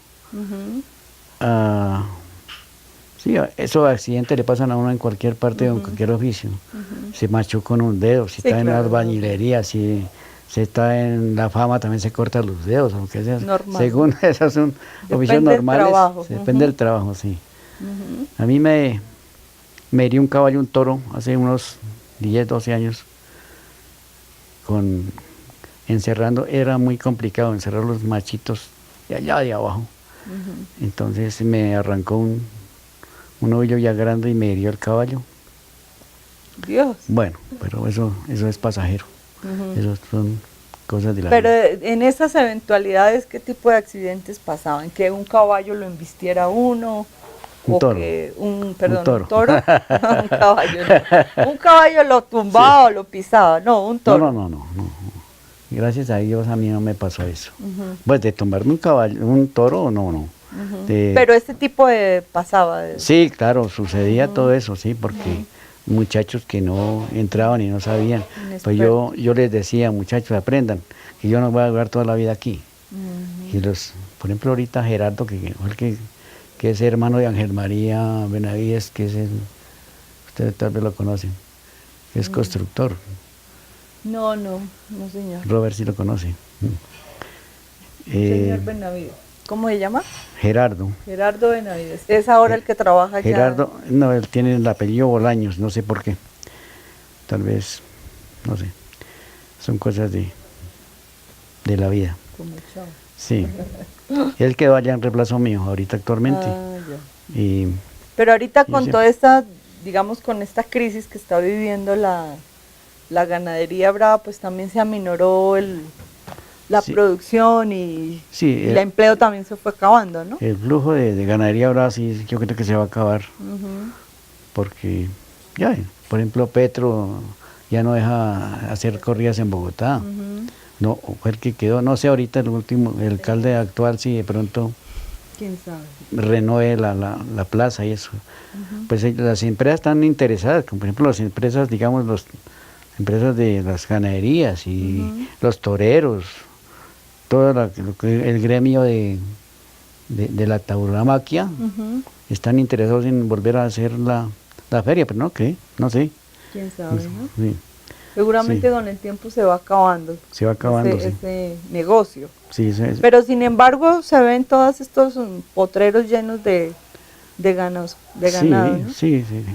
Sí, esos accidentes le pasan a uno en cualquier parte, en cualquier oficio. Se machuca con un dedo, si está en la albañilería, si está en la fama también se cortan los dedos, aunque sea. Según esos son oficios normales, depende del trabajo, sí. A mí me hirió un caballo, un toro, hace unos 10, 12 años, encerrando, era muy complicado encerrar los machitos de allá de abajo. Entonces me arrancó un ovillo ya grande y me hirió el caballo. Dios. Bueno, pero eso es pasajero. Eso son cosas de la vida. Pero en esas eventualidades, ¿qué tipo de accidentes pasaban? ¿Que un caballo lo embistiera uno? Un toro. Un toro. Un caballo. No. Un caballo lo tumbaba o lo pisaba. No, un toro. No. Gracias a Dios a mí no me pasó eso. Pues de tumbarme un caballo, un toro, no. Pero este tipo de pasaba. Sí, claro, sucedía todo eso, sí, porque muchachos que no entraban y no sabían. Pues yo les decía, muchachos, aprendan, que yo no voy a durar toda la vida aquí. Y por ejemplo, ahorita Gerardo, que es hermano de Ángel María Benavides, ustedes tal vez lo conocen, que es constructor. No, señor. Robert sí lo conoce. Señor Benavides. ¿Cómo se llama? Gerardo. Gerardo Benavides. ¿Es ahora el que trabaja allá? Gerardo, no, él tiene el apellido Bolaños, no sé por qué. Tal vez, no sé. Son cosas de la vida. Como chao. Sí. Él quedó allá en reemplazo mío, ahorita actualmente. Pero ahorita con toda esta, digamos, con esta crisis que está viviendo la ganadería brava, pues también se aminoró la producción y el empleo también se fue acabando, ¿no? El flujo de ganadería brava sí, yo creo que se va a acabar. Porque ya, por ejemplo, Petro ya no deja hacer corridas en Bogotá. No, fue el que quedó, no sé ahorita el alcalde actual, si de pronto ¿quién sabe? Renueve la plaza y eso. Pues las empresas están interesadas, como por ejemplo las empresas, digamos, las empresas de las ganaderías y los toreros, todo el gremio de la tauromaquia, están interesados en volver a hacer la feria, pero no sé. ¿Quién sabe, no? Sí. Seguramente Sí. con el tiempo se va acabando. Se va acabando, ese, sí. ese negocio. Sí, Pero sin embargo se ven todos estos potreros llenos de ganos, de ganado, sí, ¿no? sí, sí,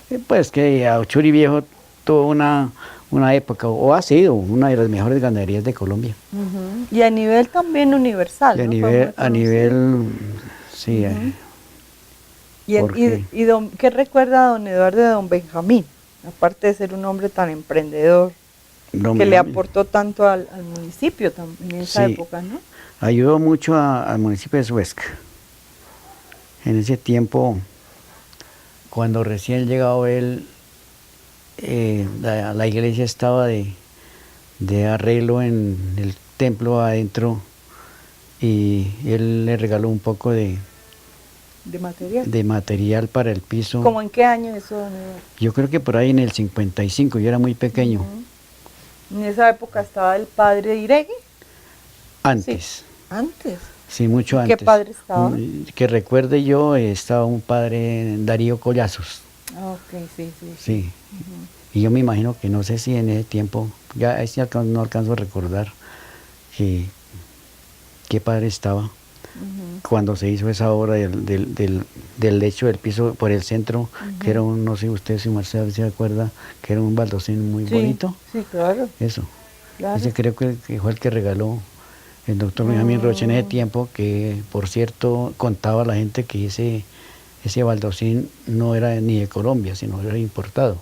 sí. Pues que Auchuri Viejo tuvo una época, o ha sido una de las mejores ganaderías de Colombia. Ujú. Y a nivel también Y universal, ¿no? Fue muy a conocido. nivel, sí, Ujú. porque ¿Qué recuerda don Eduardo de don Benjamín? Aparte de ser un hombre tan emprendedor, no que me, le aportó tanto al municipio en esa sí, época, ¿no? ayudó mucho al municipio de Suezca. En ese tiempo, cuando recién llegado él, la iglesia estaba de arreglo en el templo adentro y él le regaló un poco De material. de material para el piso. ¿Cómo en qué año eso, don Eduardo? Yo creo que por ahí en el 55, yo era muy pequeño, Ujú. En esa época estaba el padre Iregui. Sí, antes, antes. sí, mucho ¿Y qué antes. padre estaba? Que recuerde yo, estaba un padre Darío Collazos, Ah, ok, sí, sí, sí. sí. Y yo me imagino que no sé si en ese tiempo, ya ahí sí no alcanzo a recordar que, qué padre estaba Ujú, cuando se hizo esa obra del lecho del piso por el centro, que era un, no sé usted si Marcelo se acuerda, que era un baldosín muy sí, bonito, sí, claro, eso. claro. Ese creo que fue el que regaló el doctor Benjamín Rocha en ese tiempo, que por cierto contaba a la gente que ese baldosín no era ni de Colombia, sino era importado.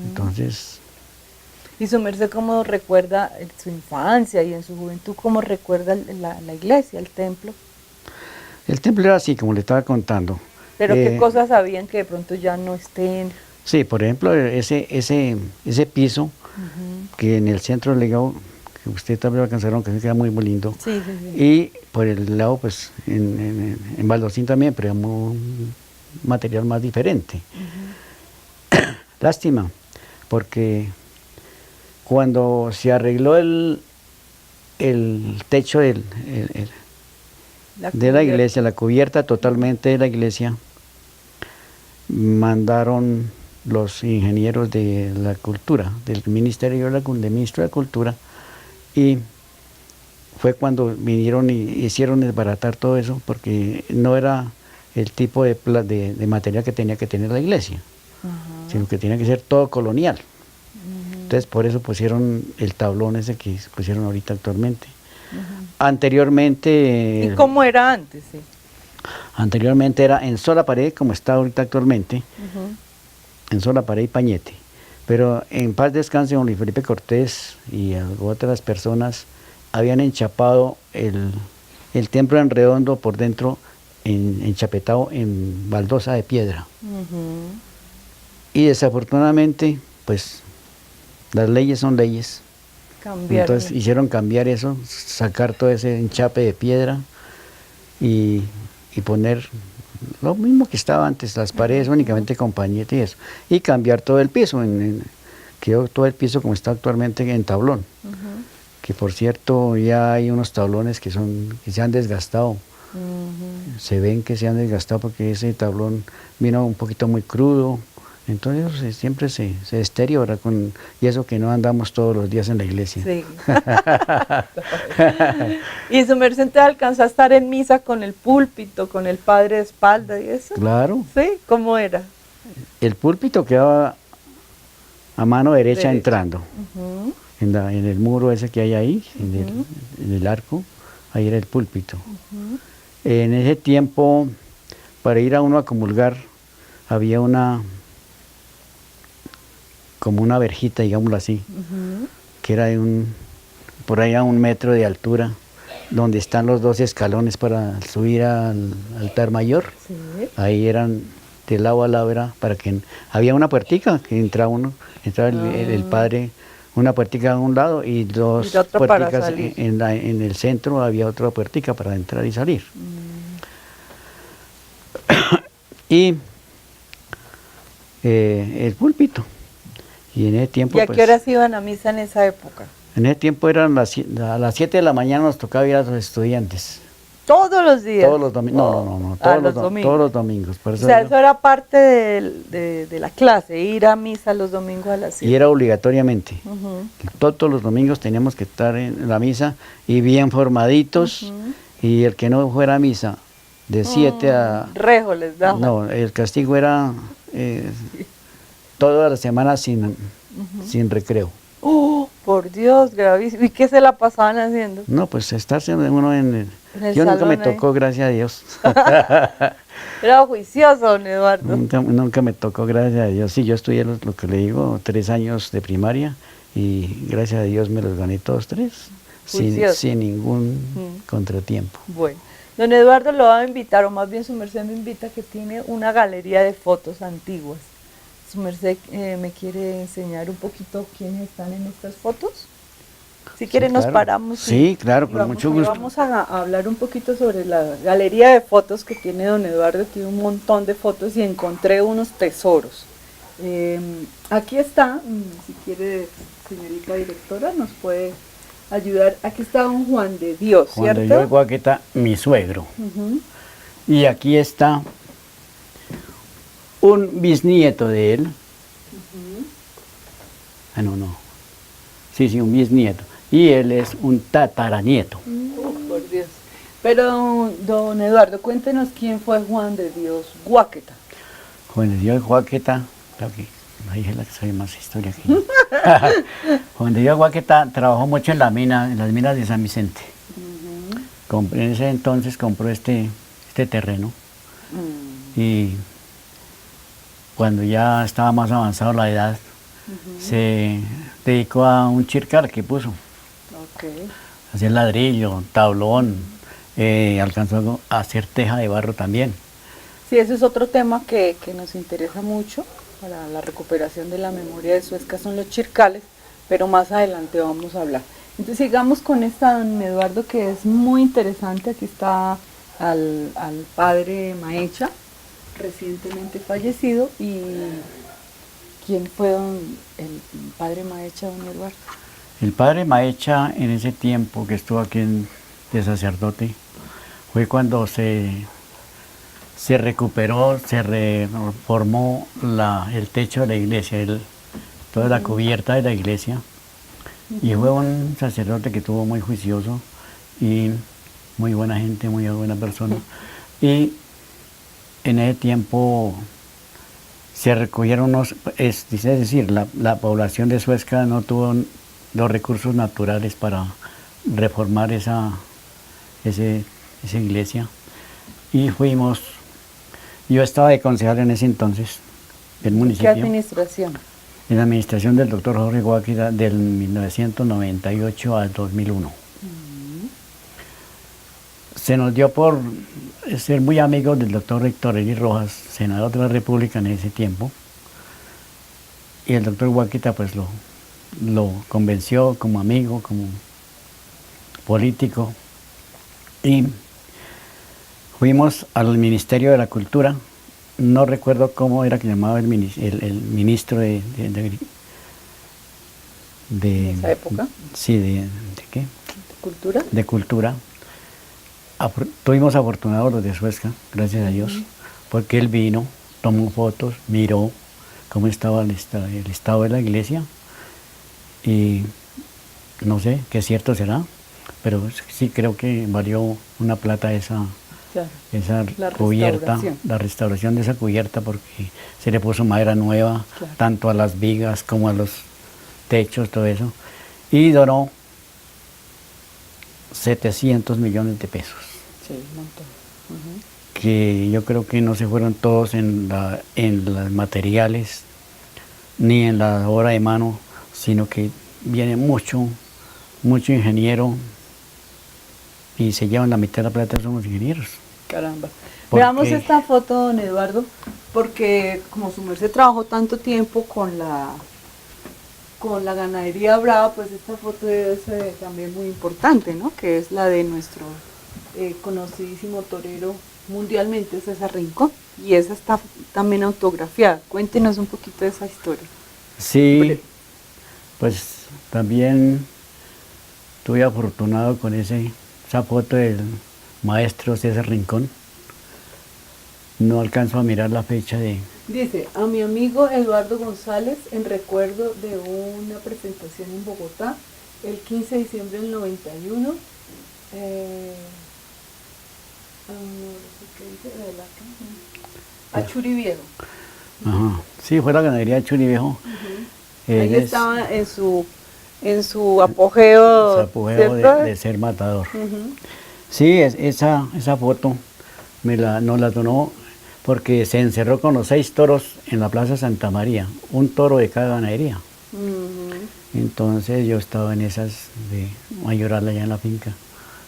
Entonces, Y su merced, ¿cómo recuerda en su infancia y en su juventud, cómo recuerda la iglesia, el templo? el templo era así, como le estaba contando. Pero qué cosas sabían que de pronto ya no estén. Sí, por ejemplo, ese piso Ujú. que en el centro del legado, que usted también lo alcanzaron, que se queda muy, muy lindo. Sí, sí, sí. Y por el lado, pues, en baldosín también, pero un material más diferente. Lástima, porque cuando se arregló el techo de la cubierta. iglesia, la cubierta totalmente de la iglesia, mandaron los ingenieros de la cultura, del Ministerio del Ministro de Cultura, y fue cuando vinieron y hicieron desbaratar todo eso, porque no era el tipo de material que tenía que tener la iglesia, sino que tenía que ser todo colonial. Entonces por eso pusieron el tablón ese que pusieron ahorita actualmente. Anteriormente, ¿Y cómo era antes? Sí. anteriormente era en sola pared, como está ahorita actualmente, Ujú. en sola pared y pañete. Pero en paz descanse don Luis Felipe Cortés y otras personas habían enchapado el templo en redondo por dentro, enchapetado en baldosa de piedra. Ujú. Y desafortunadamente, pues las leyes son leyes. Cambiaron. Entonces hicieron cambiar eso, sacar todo ese enchape de piedra y poner lo mismo que estaba antes, las paredes únicamente con pañete y eso. Y cambiar todo el piso, quedó todo el piso como está actualmente en tablón. Ujú. Que por cierto ya hay unos tablones que se han desgastado. Ujú. Se ven que se han desgastado porque ese tablón vino un poquito muy crudo. Entonces siempre se deteriora y eso que no andamos todos los días en la iglesia. Sí. Y su merced te alcanzó a estar en misa con el púlpito, con el padre de espalda y eso. Claro, Sí, ¿cómo era? el púlpito quedaba a mano derecha entrando, Ujú. en el muro ese que hay ahí, en el arco, ahí era el púlpito. En ese tiempo, para ir a uno a comulgar, había como una verjita, digámoslo así, Ujú. que era por ahí a 1 metro de altura, donde están los 2 escalones para subir al altar mayor. Sí. Ahí eran de lado a lado, para que había una puertica que entraba el padre, una puertica a un lado y Y 2 la otra para puerticas salir. en el centro, había otra puertica para entrar y salir. Y el púlpito. Y en ese tiempo, ¿Y a pues, qué horas iban a misa en esa época? en ese tiempo eran a las 7 de la mañana, nos tocaba ir a los estudiantes. Todos los días. Todos los domingos, no, todos los domingos. Por O eso sea, yo- eso era parte de la clase, ir a misa los domingos a las y 7. era obligatoriamente. Ujú. Todos los domingos teníamos que estar en la misa y bien formaditos. Y el que no fuera a misa de 7 a... Rejo les daba. No, el castigo era toda la semana sin recreo. Por Dios, gravísimo. ¿Y qué se la pasaban haciendo? No, pues estarse uno en el... En el Yo nunca me salón ahí. tocó, gracias a Dios. Era juicioso, don Eduardo. Nunca me tocó, gracias a Dios. Sí, yo estudié lo que le digo, 3 años de primaria y gracias a Dios me los gané todos 3, Juicioso. sin ningún contratiempo. Bueno, don Eduardo lo va a invitar, o más bien su merced me invita, que tiene una galería de fotos antiguas. Su merced me quiere enseñar un poquito quiénes están en estas fotos. Si quiere nos claro. paramos. Sí, claro, con vamos, mucho gusto. Vamos a hablar un poquito sobre la galería de fotos que tiene don Eduardo. Tiene un montón de fotos y encontré unos tesoros. Aquí está, si quiere, señorita directora, nos puede ayudar. Aquí está don Juan de Dios, Cuando ¿cierto? yo Guaqueta, mi suegro. Ujú. Y aquí está un bisnieto de él. Ah, no. Sí, un bisnieto. Y él es un tataranieto. Por Dios. Pero, don Eduardo, cuéntenos quién fue Juan de Dios Guáqueta. Juan de Dios Guaqueta, creo que ahí es la que sabe más historia que yo. Juan de Dios Guaqueta trabajó mucho en las minas de San Vicente. En ese entonces compró este terreno y cuando ya estaba más avanzado la edad, se dedicó a un chircal que puso. Okay. Hacer ladrillo, tablón, alcanzó a hacer teja de barro también. Sí, ese es otro tema que nos interesa mucho para la recuperación de la memoria de Suezca, son los chircales, pero más adelante vamos a hablar. Entonces sigamos con esta, don Eduardo, que es muy interesante. Aquí está al padre Maecha, recientemente fallecido. ¿Y quién fue el padre Maecha, don Eduardo? El padre Maecha, en ese tiempo que estuvo aquí de sacerdote, fue cuando se recuperó, se reformó el techo de la iglesia, toda la cubierta de la iglesia. Y fue un sacerdote que estuvo muy juicioso y muy buena gente, muy buena persona. Y en ese tiempo se recogieron es decir, la población de Suezca no tuvo los recursos naturales para reformar esa iglesia. Y yo estaba de concejal en ese entonces, del municipio. ¿Qué administración? En la administración del doctor Jorge Guáquita del 1998 al 2001. Se nos dio por ser muy amigos del doctor Héctor Eli Rojas, senador de la República en ese tiempo. Y el doctor Guáquita pues lo convenció como amigo, como político. Y fuimos al Ministerio de la Cultura. No recuerdo cómo era que llamaba el ministro de esa época. Sí, ¿de qué? ¿De cultura? De cultura. Tuvimos afortunados los de Suezca, gracias a Dios, porque él vino, tomó fotos, miró cómo estaba el estado de la iglesia y no sé qué cierto será, pero sí creo que valió una plata esa cubierta, la restauración de esa cubierta, porque se le puso madera nueva, tanto a las vigas como a los techos, todo eso, y donó 700 millones de pesos. Sí, un montón. Que yo creo que no se fueron todos en los materiales, ni en la obra de mano, sino que viene mucho ingeniero y se llevan la mitad de la plata, somos ingenieros. Caramba. Veamos esta foto, don Eduardo, porque como su merced trabajó tanto tiempo con la ganadería brava, pues esta foto es también muy importante, ¿no? Que es la de nuestro conocidísimo torero mundialmente, César Rincón, y esa está también autografiada. Cuéntenos un poquito de esa historia. Sí, pues también estuve afortunado con esa foto del maestro César Rincón. No alcanzo a mirar la fecha de... Dice, a mi amigo Eduardo González, en recuerdo de una presentación en Bogotá, el 15 de diciembre del 91. No sé qué dice, a Churi Viejo. Ajá. Sí, fue la ganadería de Churi Viejo. Ahí estaba en su apogeo, Su apogeo ¿cierto? de ser matador. Sí, esa foto nos la donó porque se encerró con los 6 toros en la Plaza Santa María, un toro de cada ganadería. Entonces yo estaba en esas de mayoral allá en la finca.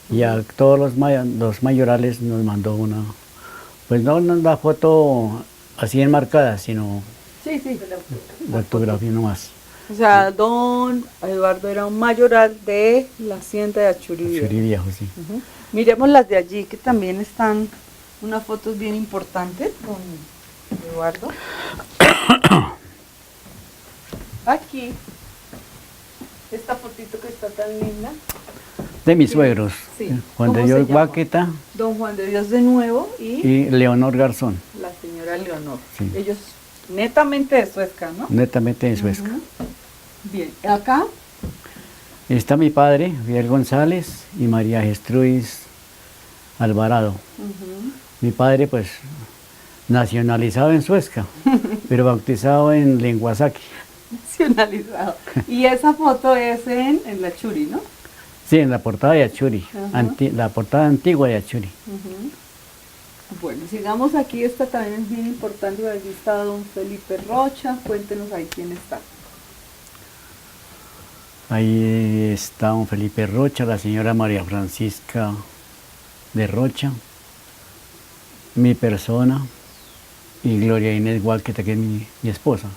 Y a todos los mayorales nos mandó una, pues no la foto así enmarcada, sino Sí, la fotografía nomás. O sea, don Eduardo era un mayoral de la hacienda de Achuri Viejo. Churi Viejo, sí. Miremos las de allí, que también están unas fotos bien importantes con Eduardo. Aquí, esta fotito que está tan linda. De mis suegros, Sí. Juan de ¿Cómo Dios se llama? Guáqueta Don Juan de Dios de nuevo y Leonor Garzón, la señora Leonor. Sí. Ellos netamente de Suezca, ¿no? netamente de Suezca. Bien, acá, Está mi padre, Fidel González, y María Gestruis Alvarado. Mi padre, pues, nacionalizado en Suezca, pero bautizado en Lenguasaque. nacionalizado. Y esa foto es en la Churi, ¿no? Sí, en la portada de Achuri, la portada antigua de Achuri. Bueno, sigamos aquí, esta también es bien importante, porque aquí está don Felipe Rocha, cuéntenos ahí quién está. Ahí está don Felipe Rocha, la señora María Francisca de Rocha, mi persona, y Gloria Inés Guáqueta, que es mi esposa.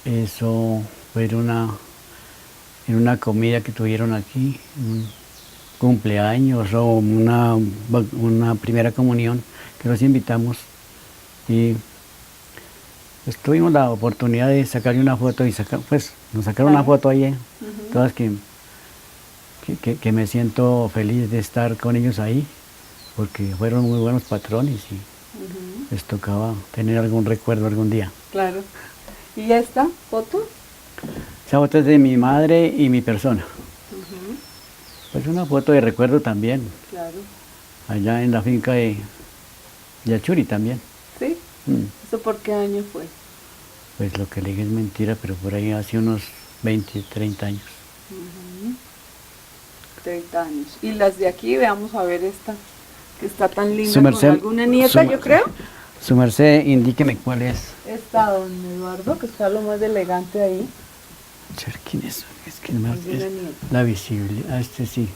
Eso fue en una comida que tuvieron aquí, un cumpleaños o una primera comunión que los invitamos, y pues tuvimos la oportunidad de sacarle una foto y nos sacaron una foto ahí, todas que me siento feliz de estar con ellos ahí, porque fueron muy buenos patrones y les tocaba tener algún recuerdo algún día. Claro. ¿Y esta foto? Esa foto es de mi madre y mi persona. Pues una foto de recuerdo también, Claro. allá en la finca de Achuri también. ¿Sí? ¿Eso por qué año fue? Pues lo que le dije es mentira, pero por ahí hace unos 20, 30 años. 30 años. Y las de aquí, veamos a ver esta, que está tan linda, Su merced- con alguna nieta, yo creo. Su merced, indíqueme cuál es. Está don Eduardo, que está lo más elegante ahí. ¿Quién es? Es que no me- Alguna es nieta. la visibilidad, sí.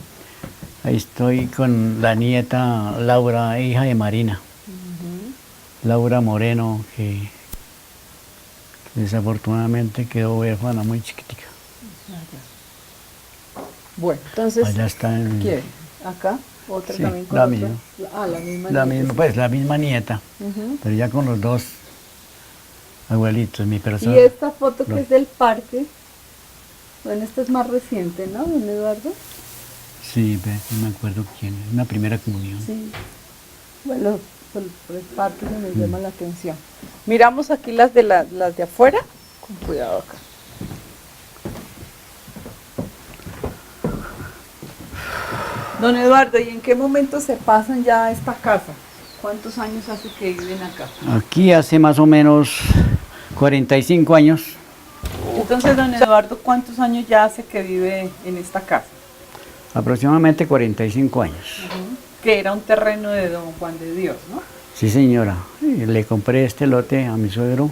Ahí estoy con la nieta Laura, hija de Marina. Laura Moreno, que desafortunadamente quedó huérfana muy chiquitica. Bueno, entonces, Allá está en... ¿quién? Acá, otra Sí, también con la otra. misma. La misma. La nieta. misma, pues la misma nieta, pero ya con los dos abuelitos, mi persona. Y esta foto que Los- es del parque, bueno, esta es más reciente, ¿no, don Eduardo? Sí, no me acuerdo quién, es una primera comunión. Sí. Bueno, por el parque que nos llama la atención. Miramos aquí las de afuera, con cuidado acá. Don Eduardo, ¿y en qué momento se pasan ya a esta casa? ¿Cuántos años hace que viven acá? Aquí hace más o menos 45 años, Entonces, don Eduardo, ¿cuántos años ya hace que vive en esta casa? aproximadamente 45 años. Que era un terreno de don Juan de Dios, ¿no? Sí, señora, le compré este lote a mi suegro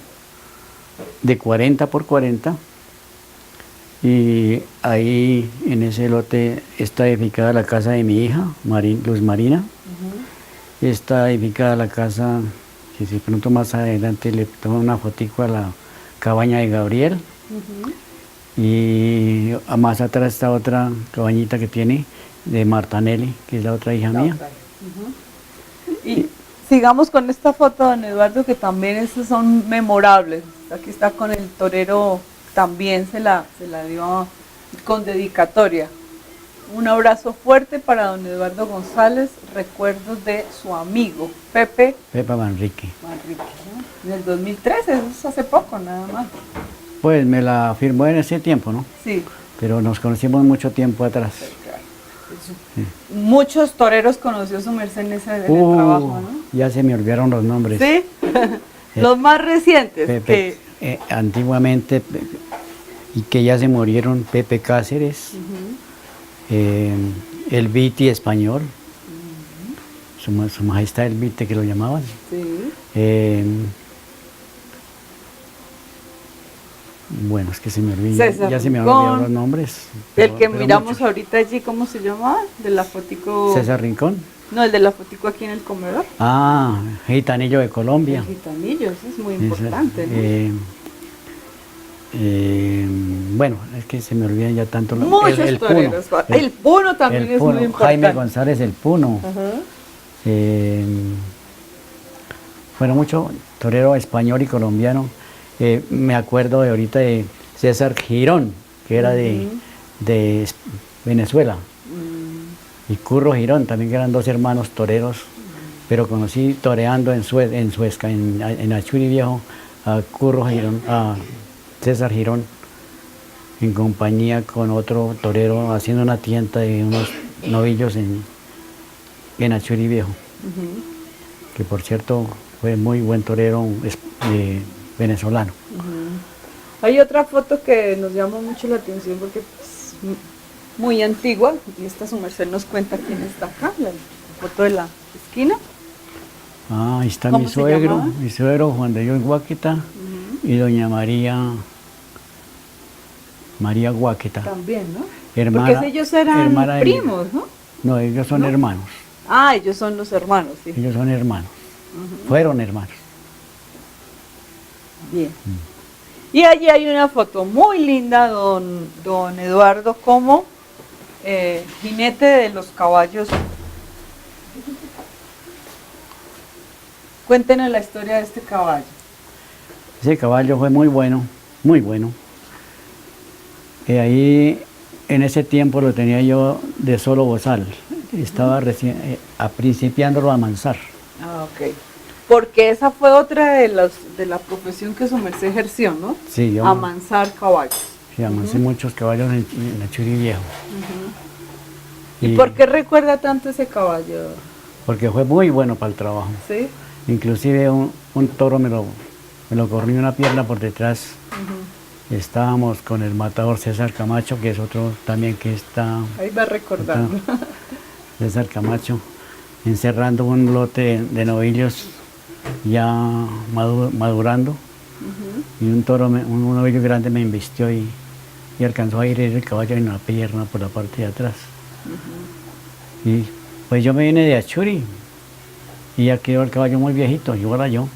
de 40 por 40 y ahí en ese lote está edificada la casa de mi hija, Luz Marina. Está edificada la casa, que si pronto más adelante le tomo una fotico a la cabaña de Gabriel. Y más atrás está otra cabañita que tiene de Martanelli, que es la otra hija mía. Y sigamos con esta foto, don Eduardo, que también estas son memorables. Aquí está con el torero, también se la dio con dedicatoria. Un abrazo fuerte para don Eduardo González, recuerdos de su amigo Pepe Pepa Manrique. Manrique, ¿no? En el 2013, eso es hace poco nada más. Pues me la firmó en ese tiempo, ¿no? Sí. Pero nos conocimos mucho tiempo atrás. Sí. Muchos toreros conoció su merced en ese en el trabajo, ¿no? Ya se me olvidaron los nombres. Sí. Los más recientes. Pepe, antiguamente, y que ya se murieron, Pepe Cáceres, el Viti español, su majestad el Viti que lo llamaban. Sí. Bueno, es que se me olvidó, ya se me han Rincón, olvidado los nombres. El que miramos muchos. ahorita allí, ¿cómo se llamaba? De la fotico. César Rincón. No, el de la fotico aquí en el comedor. Ah, Gitanillo de Colombia. El gitanillo, eso es muy importante, ¿no? Bueno, es que se me olvidan ya tanto los Muchos el toreros. El Puno también es muy importante. Jaime González el Puno. Ajá. Bueno, mucho torero español y colombiano. Me acuerdo de ahorita de César Girón, que era de Venezuela. Y Curro Girón, también que eran dos hermanos toreros. Pero conocí toreando en Suezca, en Achuri Viejo, a Curro Girón, a César Girón, en compañía con otro torero, haciendo una tienta de unos novillos en Achuri Viejo. Que por cierto fue muy buen torero venezolano. Hay otra foto que nos llama mucho la atención porque es muy antigua, y esta su merced nos cuenta quién está acá, la foto de la esquina. Ah, ahí está ¿Cómo se llamaba? mi suegro Juan de Dios Guáqueta y doña María Guáqueta. También, ¿no? Hermana, porque ellos eran primos, ¿no? No, ellos son hermanos. Ah, ellos son los hermanos, sí. Ellos son hermanos. Fueron hermanos. Bien. Y allí hay una foto muy linda, don Eduardo, como jinete de los caballos. Cuéntenos la historia de este caballo. Ese caballo fue muy bueno, muy bueno. Ahí, en ese tiempo lo tenía yo de solo bozal. Estaba recién principiándolo a amansar. Ah, ok. Porque esa fue otra de la profesión que su merced ejerció, ¿no? Sí, yo amansar caballos. Sí, amancé muchos caballos en Achuri Viejo. ¿Y por qué recuerda tanto ese caballo? Porque fue muy bueno para el trabajo. Sí. Inclusive un toro me lo corrió una pierna por detrás. Estábamos con el matador César Camacho, que es otro también que está... Ahí va recordando. César Camacho, encerrando un lote de novillos ya madurando. Y un toro, un novillo grande me embistió y alcanzó a ir el caballo en la pierna por la parte de atrás. Y pues yo me vine de Achuri y ya quedó el caballo muy viejito, y ahora yo.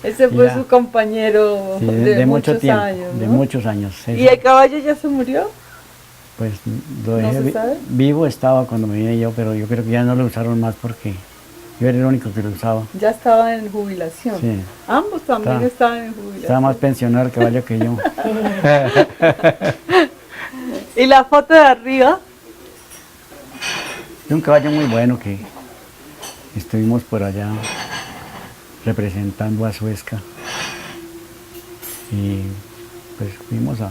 Ese fue su compañero sí, de mucho muchos tiempo, años, ¿no? de muchos años. ¿Y el caballo ya se murió? Pues lo ¿No dejé se sabe? vivo estaba cuando me vine yo, pero yo creo que ya no lo usaron más porque yo era el único que lo usaba. Ya estaba en jubilación. Sí. Ambos también estaban en jubilación. Estaba más pensionado el caballo que yo. ¿Y la foto de arriba? Es un caballo muy bueno que estuvimos por allá representando a Suezca y pues fuimos a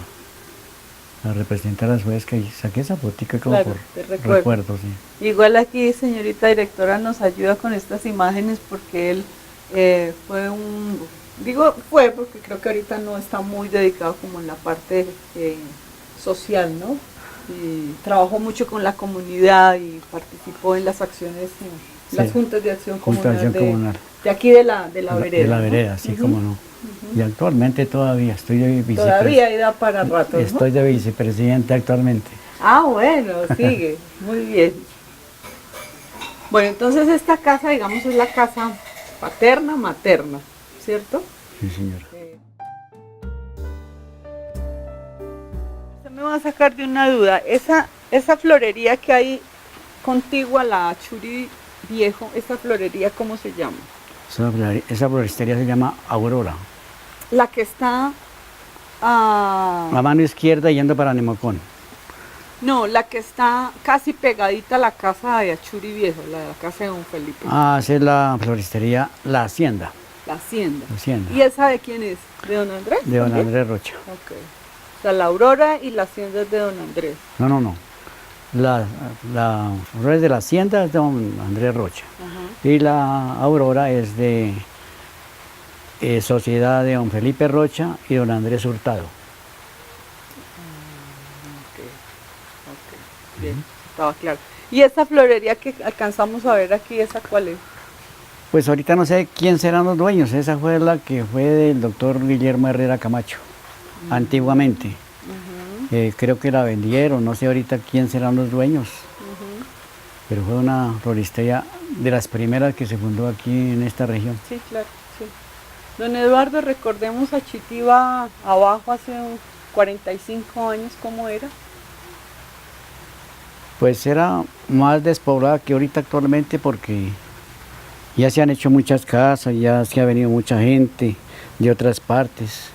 representar a Suezca y saqué esa fotica como Claro, por recuerdo, sí. Igual aquí, señorita directora, nos ayuda con estas imágenes porque él fue porque creo que ahorita no está muy dedicado como en la parte social, ¿no? Y trabajó mucho con la comunidad y participó en las acciones, las juntas de acción comunal, de aquí de la vereda. De la vereda, ¿no? Sí, como no. Y actualmente todavía estoy de vicepresidente. Todavía da para rato, ¿no? Estoy de vicepresidente actualmente. Ah, bueno, sigue, muy bien. Bueno, entonces esta casa, digamos, es la casa materna, ¿cierto? Sí, señora. Me va a sacar de una duda, esa florería que hay contigua a la Achuri Viejo, esa florería, ¿cómo se llama? Esa floristería se llama Aurora. La que está A mano izquierda yendo para Nemocón. No, la que está casi pegadita a la casa de Achuri Viejo, la casa de don Felipe. Ah, esa es la floristería La Hacienda. La hacienda. La Hacienda. ¿Y esa de quién es? ¿De don Andrés? De don también? Andrés Rocha. Ok. O sea, la Aurora y la hacienda es de don Andrés. No, no, no. La Flores de la Hacienda es de don Andrés Rocha. Ajá. Y la Aurora es de Sociedad de don Felipe Rocha y don Andrés Hurtado. Ok, ok. Bien, estaba claro. ¿Y esta florería que alcanzamos a ver aquí, esa cuál es? Pues ahorita no sé quién serán los dueños. Esa fue la que fue del doctor Guillermo Herrera Camacho, antiguamente. Creo que la vendieron, no sé ahorita quién serán los dueños. Pero fue una floristería de las primeras que se fundó aquí en esta región. Sí, claro, sí. Don Eduardo, recordemos a Chitiva abajo hace 45 años, ¿cómo era? Pues era más despoblada que ahorita actualmente porque ya se han hecho muchas casas, ya se ha venido mucha gente de otras partes.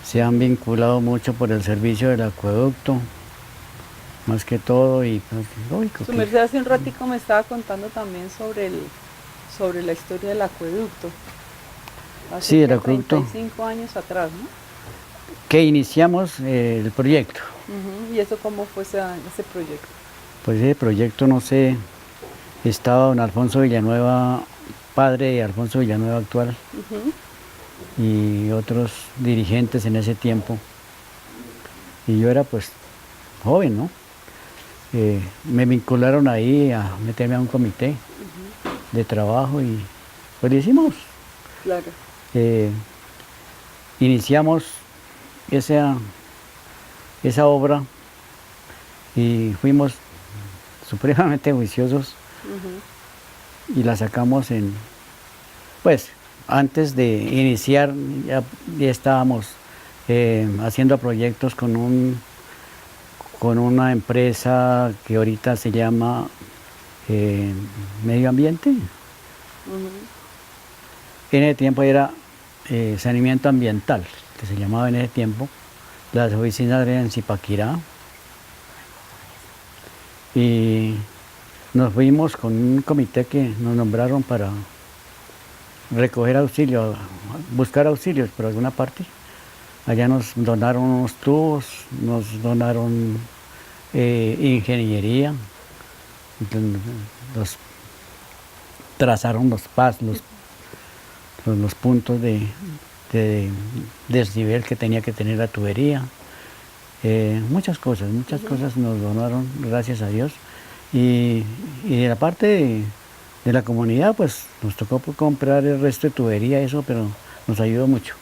Se han vinculado mucho por el servicio del acueducto, más que todo, y pues, lógico. Su merced hace un ratico me estaba contando también sobre la historia del acueducto. Hace Sí, el acueducto. 35 años atrás, ¿no? Que iniciamos el proyecto. ¿Y eso cómo fue ese proyecto? Pues ese proyecto, no sé, estaba don Alfonso Villanueva, padre de Alfonso Villanueva actual, y otros dirigentes en ese tiempo. Y yo era pues joven, ¿no? Me vincularon ahí a meterme a un comité de trabajo y pues lo hicimos. Claro. Iniciamos esa obra y fuimos supremamente juiciosos y la sacamos pues antes de iniciar ya estábamos haciendo proyectos con una empresa que ahorita se llama Medio Ambiente. En ese tiempo era saneamiento ambiental, que se llamaba en ese tiempo. Las oficinas eran en Zipaquirá. Y nos fuimos con un comité que nos nombraron para recoger auxilio, buscar auxilios por alguna parte. Allá nos donaron unos tubos, nos donaron ingeniería, nos trazaron los puntos de desnivel que tenía que tener la tubería. Muchas cosas nos donaron, gracias a Dios. Y de la parte de la comunidad, pues nos tocó comprar el resto de tubería, eso, pero nos ayudó mucho.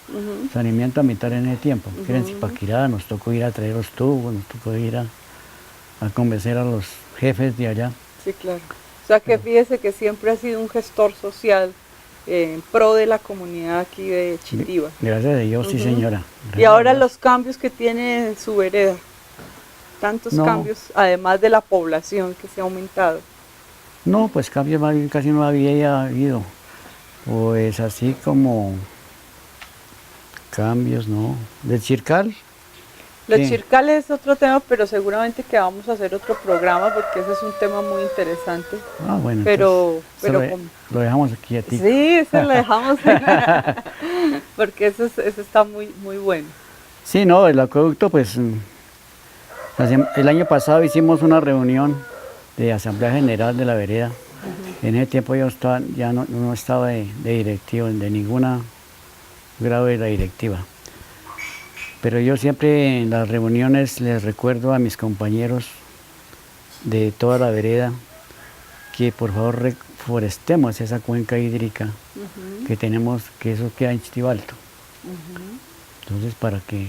Saneamiento ambiental en ese tiempo, que era en Zipaquirá, nos tocó ir a traer los tubos, nos tocó ir a convencer a los jefes de allá. Sí, claro. O sea que fíjese que siempre ha sido un gestor social en pro de la comunidad aquí de Chitiva. Gracias a Dios, sí señora. Y ahora los cambios que tiene su vereda, tantos cambios, además de la población que se ha aumentado. No, pues cambios más bien casi no había habido. Pues así como cambios, ¿no? Del Chircal. Los chircales es otro tema, pero seguramente que vamos a hacer otro programa porque ese es un tema muy interesante. Ah, bueno, pero lo dejamos aquí a ti. Sí, se lo dejamos porque eso está muy, muy bueno. Sí, no, el acueducto, pues el año pasado hicimos una reunión de Asamblea General de la Vereda. En ese tiempo yo ya no estaba de directivo, de ninguna grado de la directiva. Pero yo siempre en las reuniones les recuerdo a mis compañeros de toda la vereda que por favor reforestemos esa cuenca hídrica que tenemos, que eso queda en Chitiva Alto. Entonces, para que,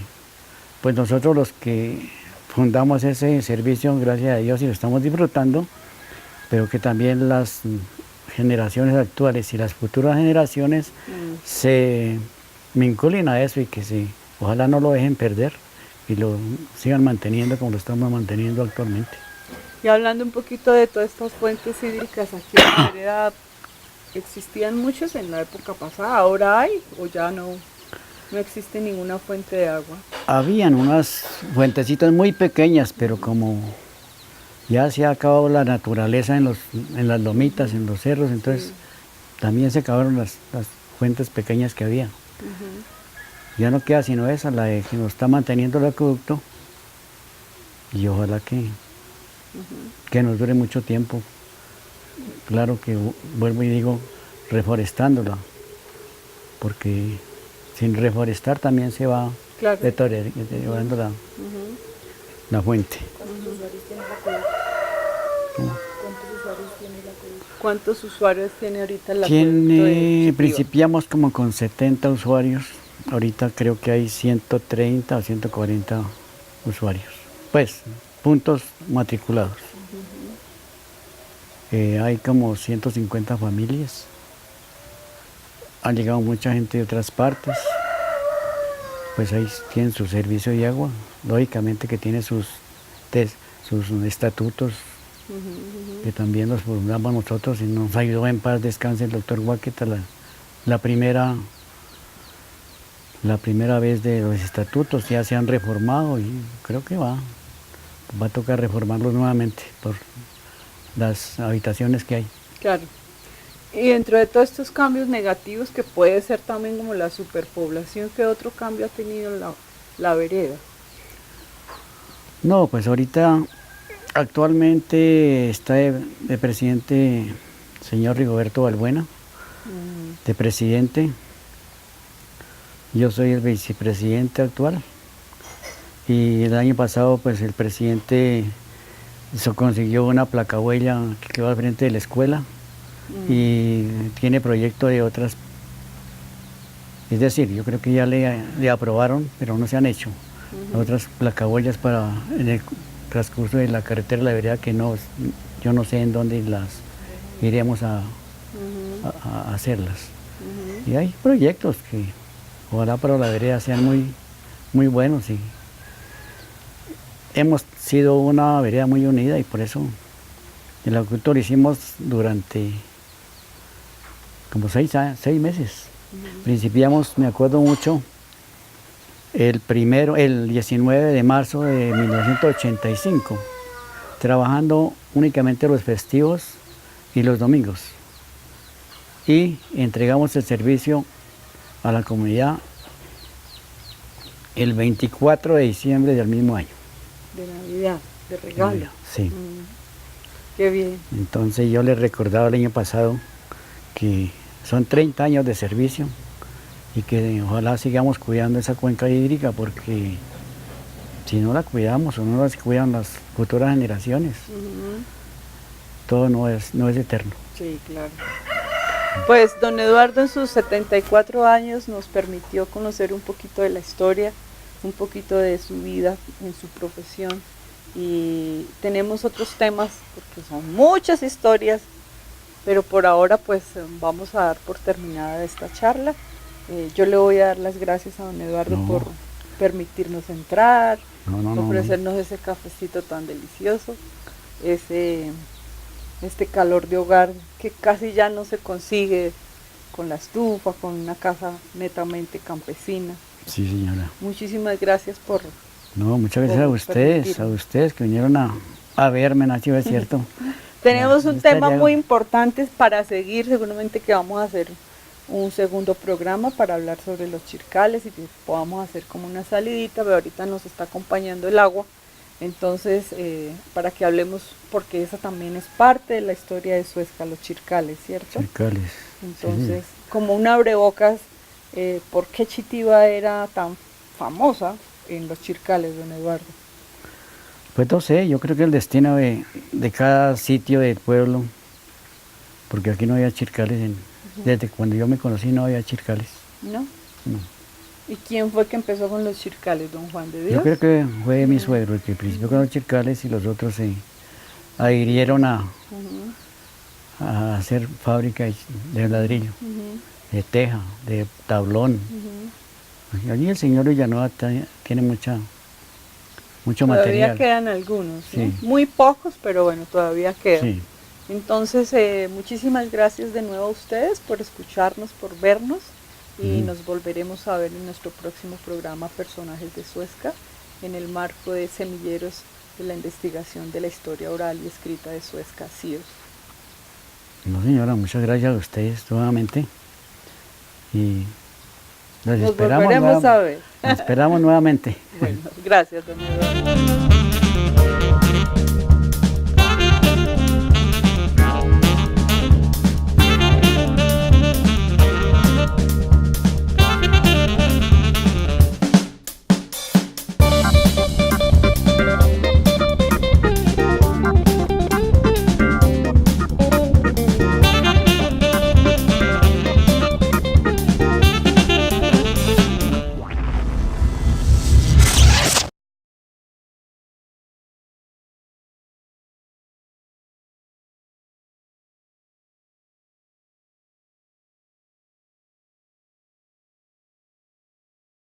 pues nosotros los que fundamos ese servicio, gracias a Dios, y lo estamos disfrutando, pero que también las generaciones actuales y las futuras generaciones se vinculen a eso y que ojalá no lo dejen perder y lo sigan manteniendo como lo estamos manteniendo actualmente. Y hablando un poquito de todas estas fuentes hídricas aquí en la vereda, ¿existían muchos en la época pasada? ¿Ahora hay o ya no existe ninguna fuente de agua? Habían unas fuentecitas muy pequeñas, pero como Ya se ha acabado la naturaleza en las lomitas, en los cerros, entonces Sí. también se acabaron las fuentes pequeñas que había. Ujú. Ya no queda sino esa, la de que nos está manteniendo el acueducto, y ojalá que nos dure mucho tiempo. Claro que vuelvo y digo, reforestándola, porque sin reforestar también se va Claro. deteriorando Ujú. la fuente. ¿Cuántos usuarios tiene ahorita el acueducto de Tiene, Chitiva? principiamos como con 70 usuarios, ahorita creo que hay 130 o 140 usuarios, pues puntos matriculados. Hay como 150 familias, ha llegado mucha gente de otras partes, pues ahí tienen su servicio de agua, lógicamente que tiene sus estatutos, que también los formulamos nosotros y nos ayudó en paz descanse el doctor Guaqueta, la primera vez de los estatutos ya se han reformado y creo que va a tocar reformarlos nuevamente por las habitaciones que hay. Claro. Y dentro de todos estos cambios negativos, que puede ser también como la superpoblación, ¿qué otro cambio ha tenido la vereda? No, pues ahorita actualmente está de presidente señor Rigoberto Balbuena, de presidente. Yo soy el vicepresidente actual y el año pasado pues el presidente consiguió una placahuella que quedó al frente de la escuela y tiene proyecto de otras, es decir, yo creo que ya le aprobaron, pero no se han hecho otras placahuellas para en el transcurso de la carretera de la vereda que no, yo no sé en dónde las iremos a hacerlas. Y hay proyectos que ojalá para la vereda sean muy buenos y hemos sido una vereda muy unida y por eso el acueducto lo hicimos durante como 6 meses. Principiamos, me acuerdo mucho, el 19 de marzo de 1985, trabajando únicamente los festivos y los domingos. Y entregamos el servicio a la comunidad el 24 de diciembre del mismo año. De Navidad, de regalo. Sí. Qué bien. Entonces yo les recordaba el año pasado que son 30 años de servicio y que ojalá sigamos cuidando esa cuenca hídrica porque si no la cuidamos o no la cuidan las futuras generaciones, todo no es eterno. Sí, claro. Pues don Eduardo en sus 74 años nos permitió conocer un poquito de la historia, un poquito de su vida en su profesión y tenemos otros temas porque son muchas historias, pero por ahora pues vamos a dar por terminada esta charla. Yo le voy a dar las gracias a don Eduardo por permitirnos entrar, ofrecernos ese cafecito tan delicioso, este calor de hogar que casi ya no se consigue con la estufa, con una casa netamente campesina. Sí, señora. Muchísimas gracias por... No, muchas gracias a ustedes que vinieron a verme, Nacho, es cierto. Tenemos un tema muy importante para seguir, seguramente que vamos a hacer un segundo programa para hablar sobre los chircales y que podamos hacer como una salidita, pero ahorita nos está acompañando el agua, entonces para que hablemos, porque esa también es parte de la historia de Suezca, los chircales, ¿cierto? Chircales. Entonces, como un abrebocas, ¿por qué Chitiva era tan famosa en los chircales, don Eduardo? Pues no sé, yo creo que el destino de cada sitio del pueblo, porque aquí no había chircales, desde cuando yo me conocí no había chircales. ¿No? No. ¿Y quién fue que empezó con los chircales, don Juan de Dios? Yo creo que fue mi suegro el que principió con los chircales y los otros se adhirieron a hacer fábrica de ladrillo, de teja, de tablón. Y allí el señor Villanueva tiene mucho material. Todavía quedan algunos, ¿no? Sí. Muy pocos, pero bueno, todavía quedan. Sí. Entonces, muchísimas gracias de nuevo a ustedes por escucharnos, por vernos y nos volveremos a ver en nuestro próximo programa Personajes de Suezca en el marco de Semilleros de la investigación de la historia oral y escrita de Suez Casillos. No, señora, muchas gracias a ustedes nuevamente. Y los Nos esperamos, volveremos a ver. los esperamos nuevamente. Bueno, gracias, don Eduardo.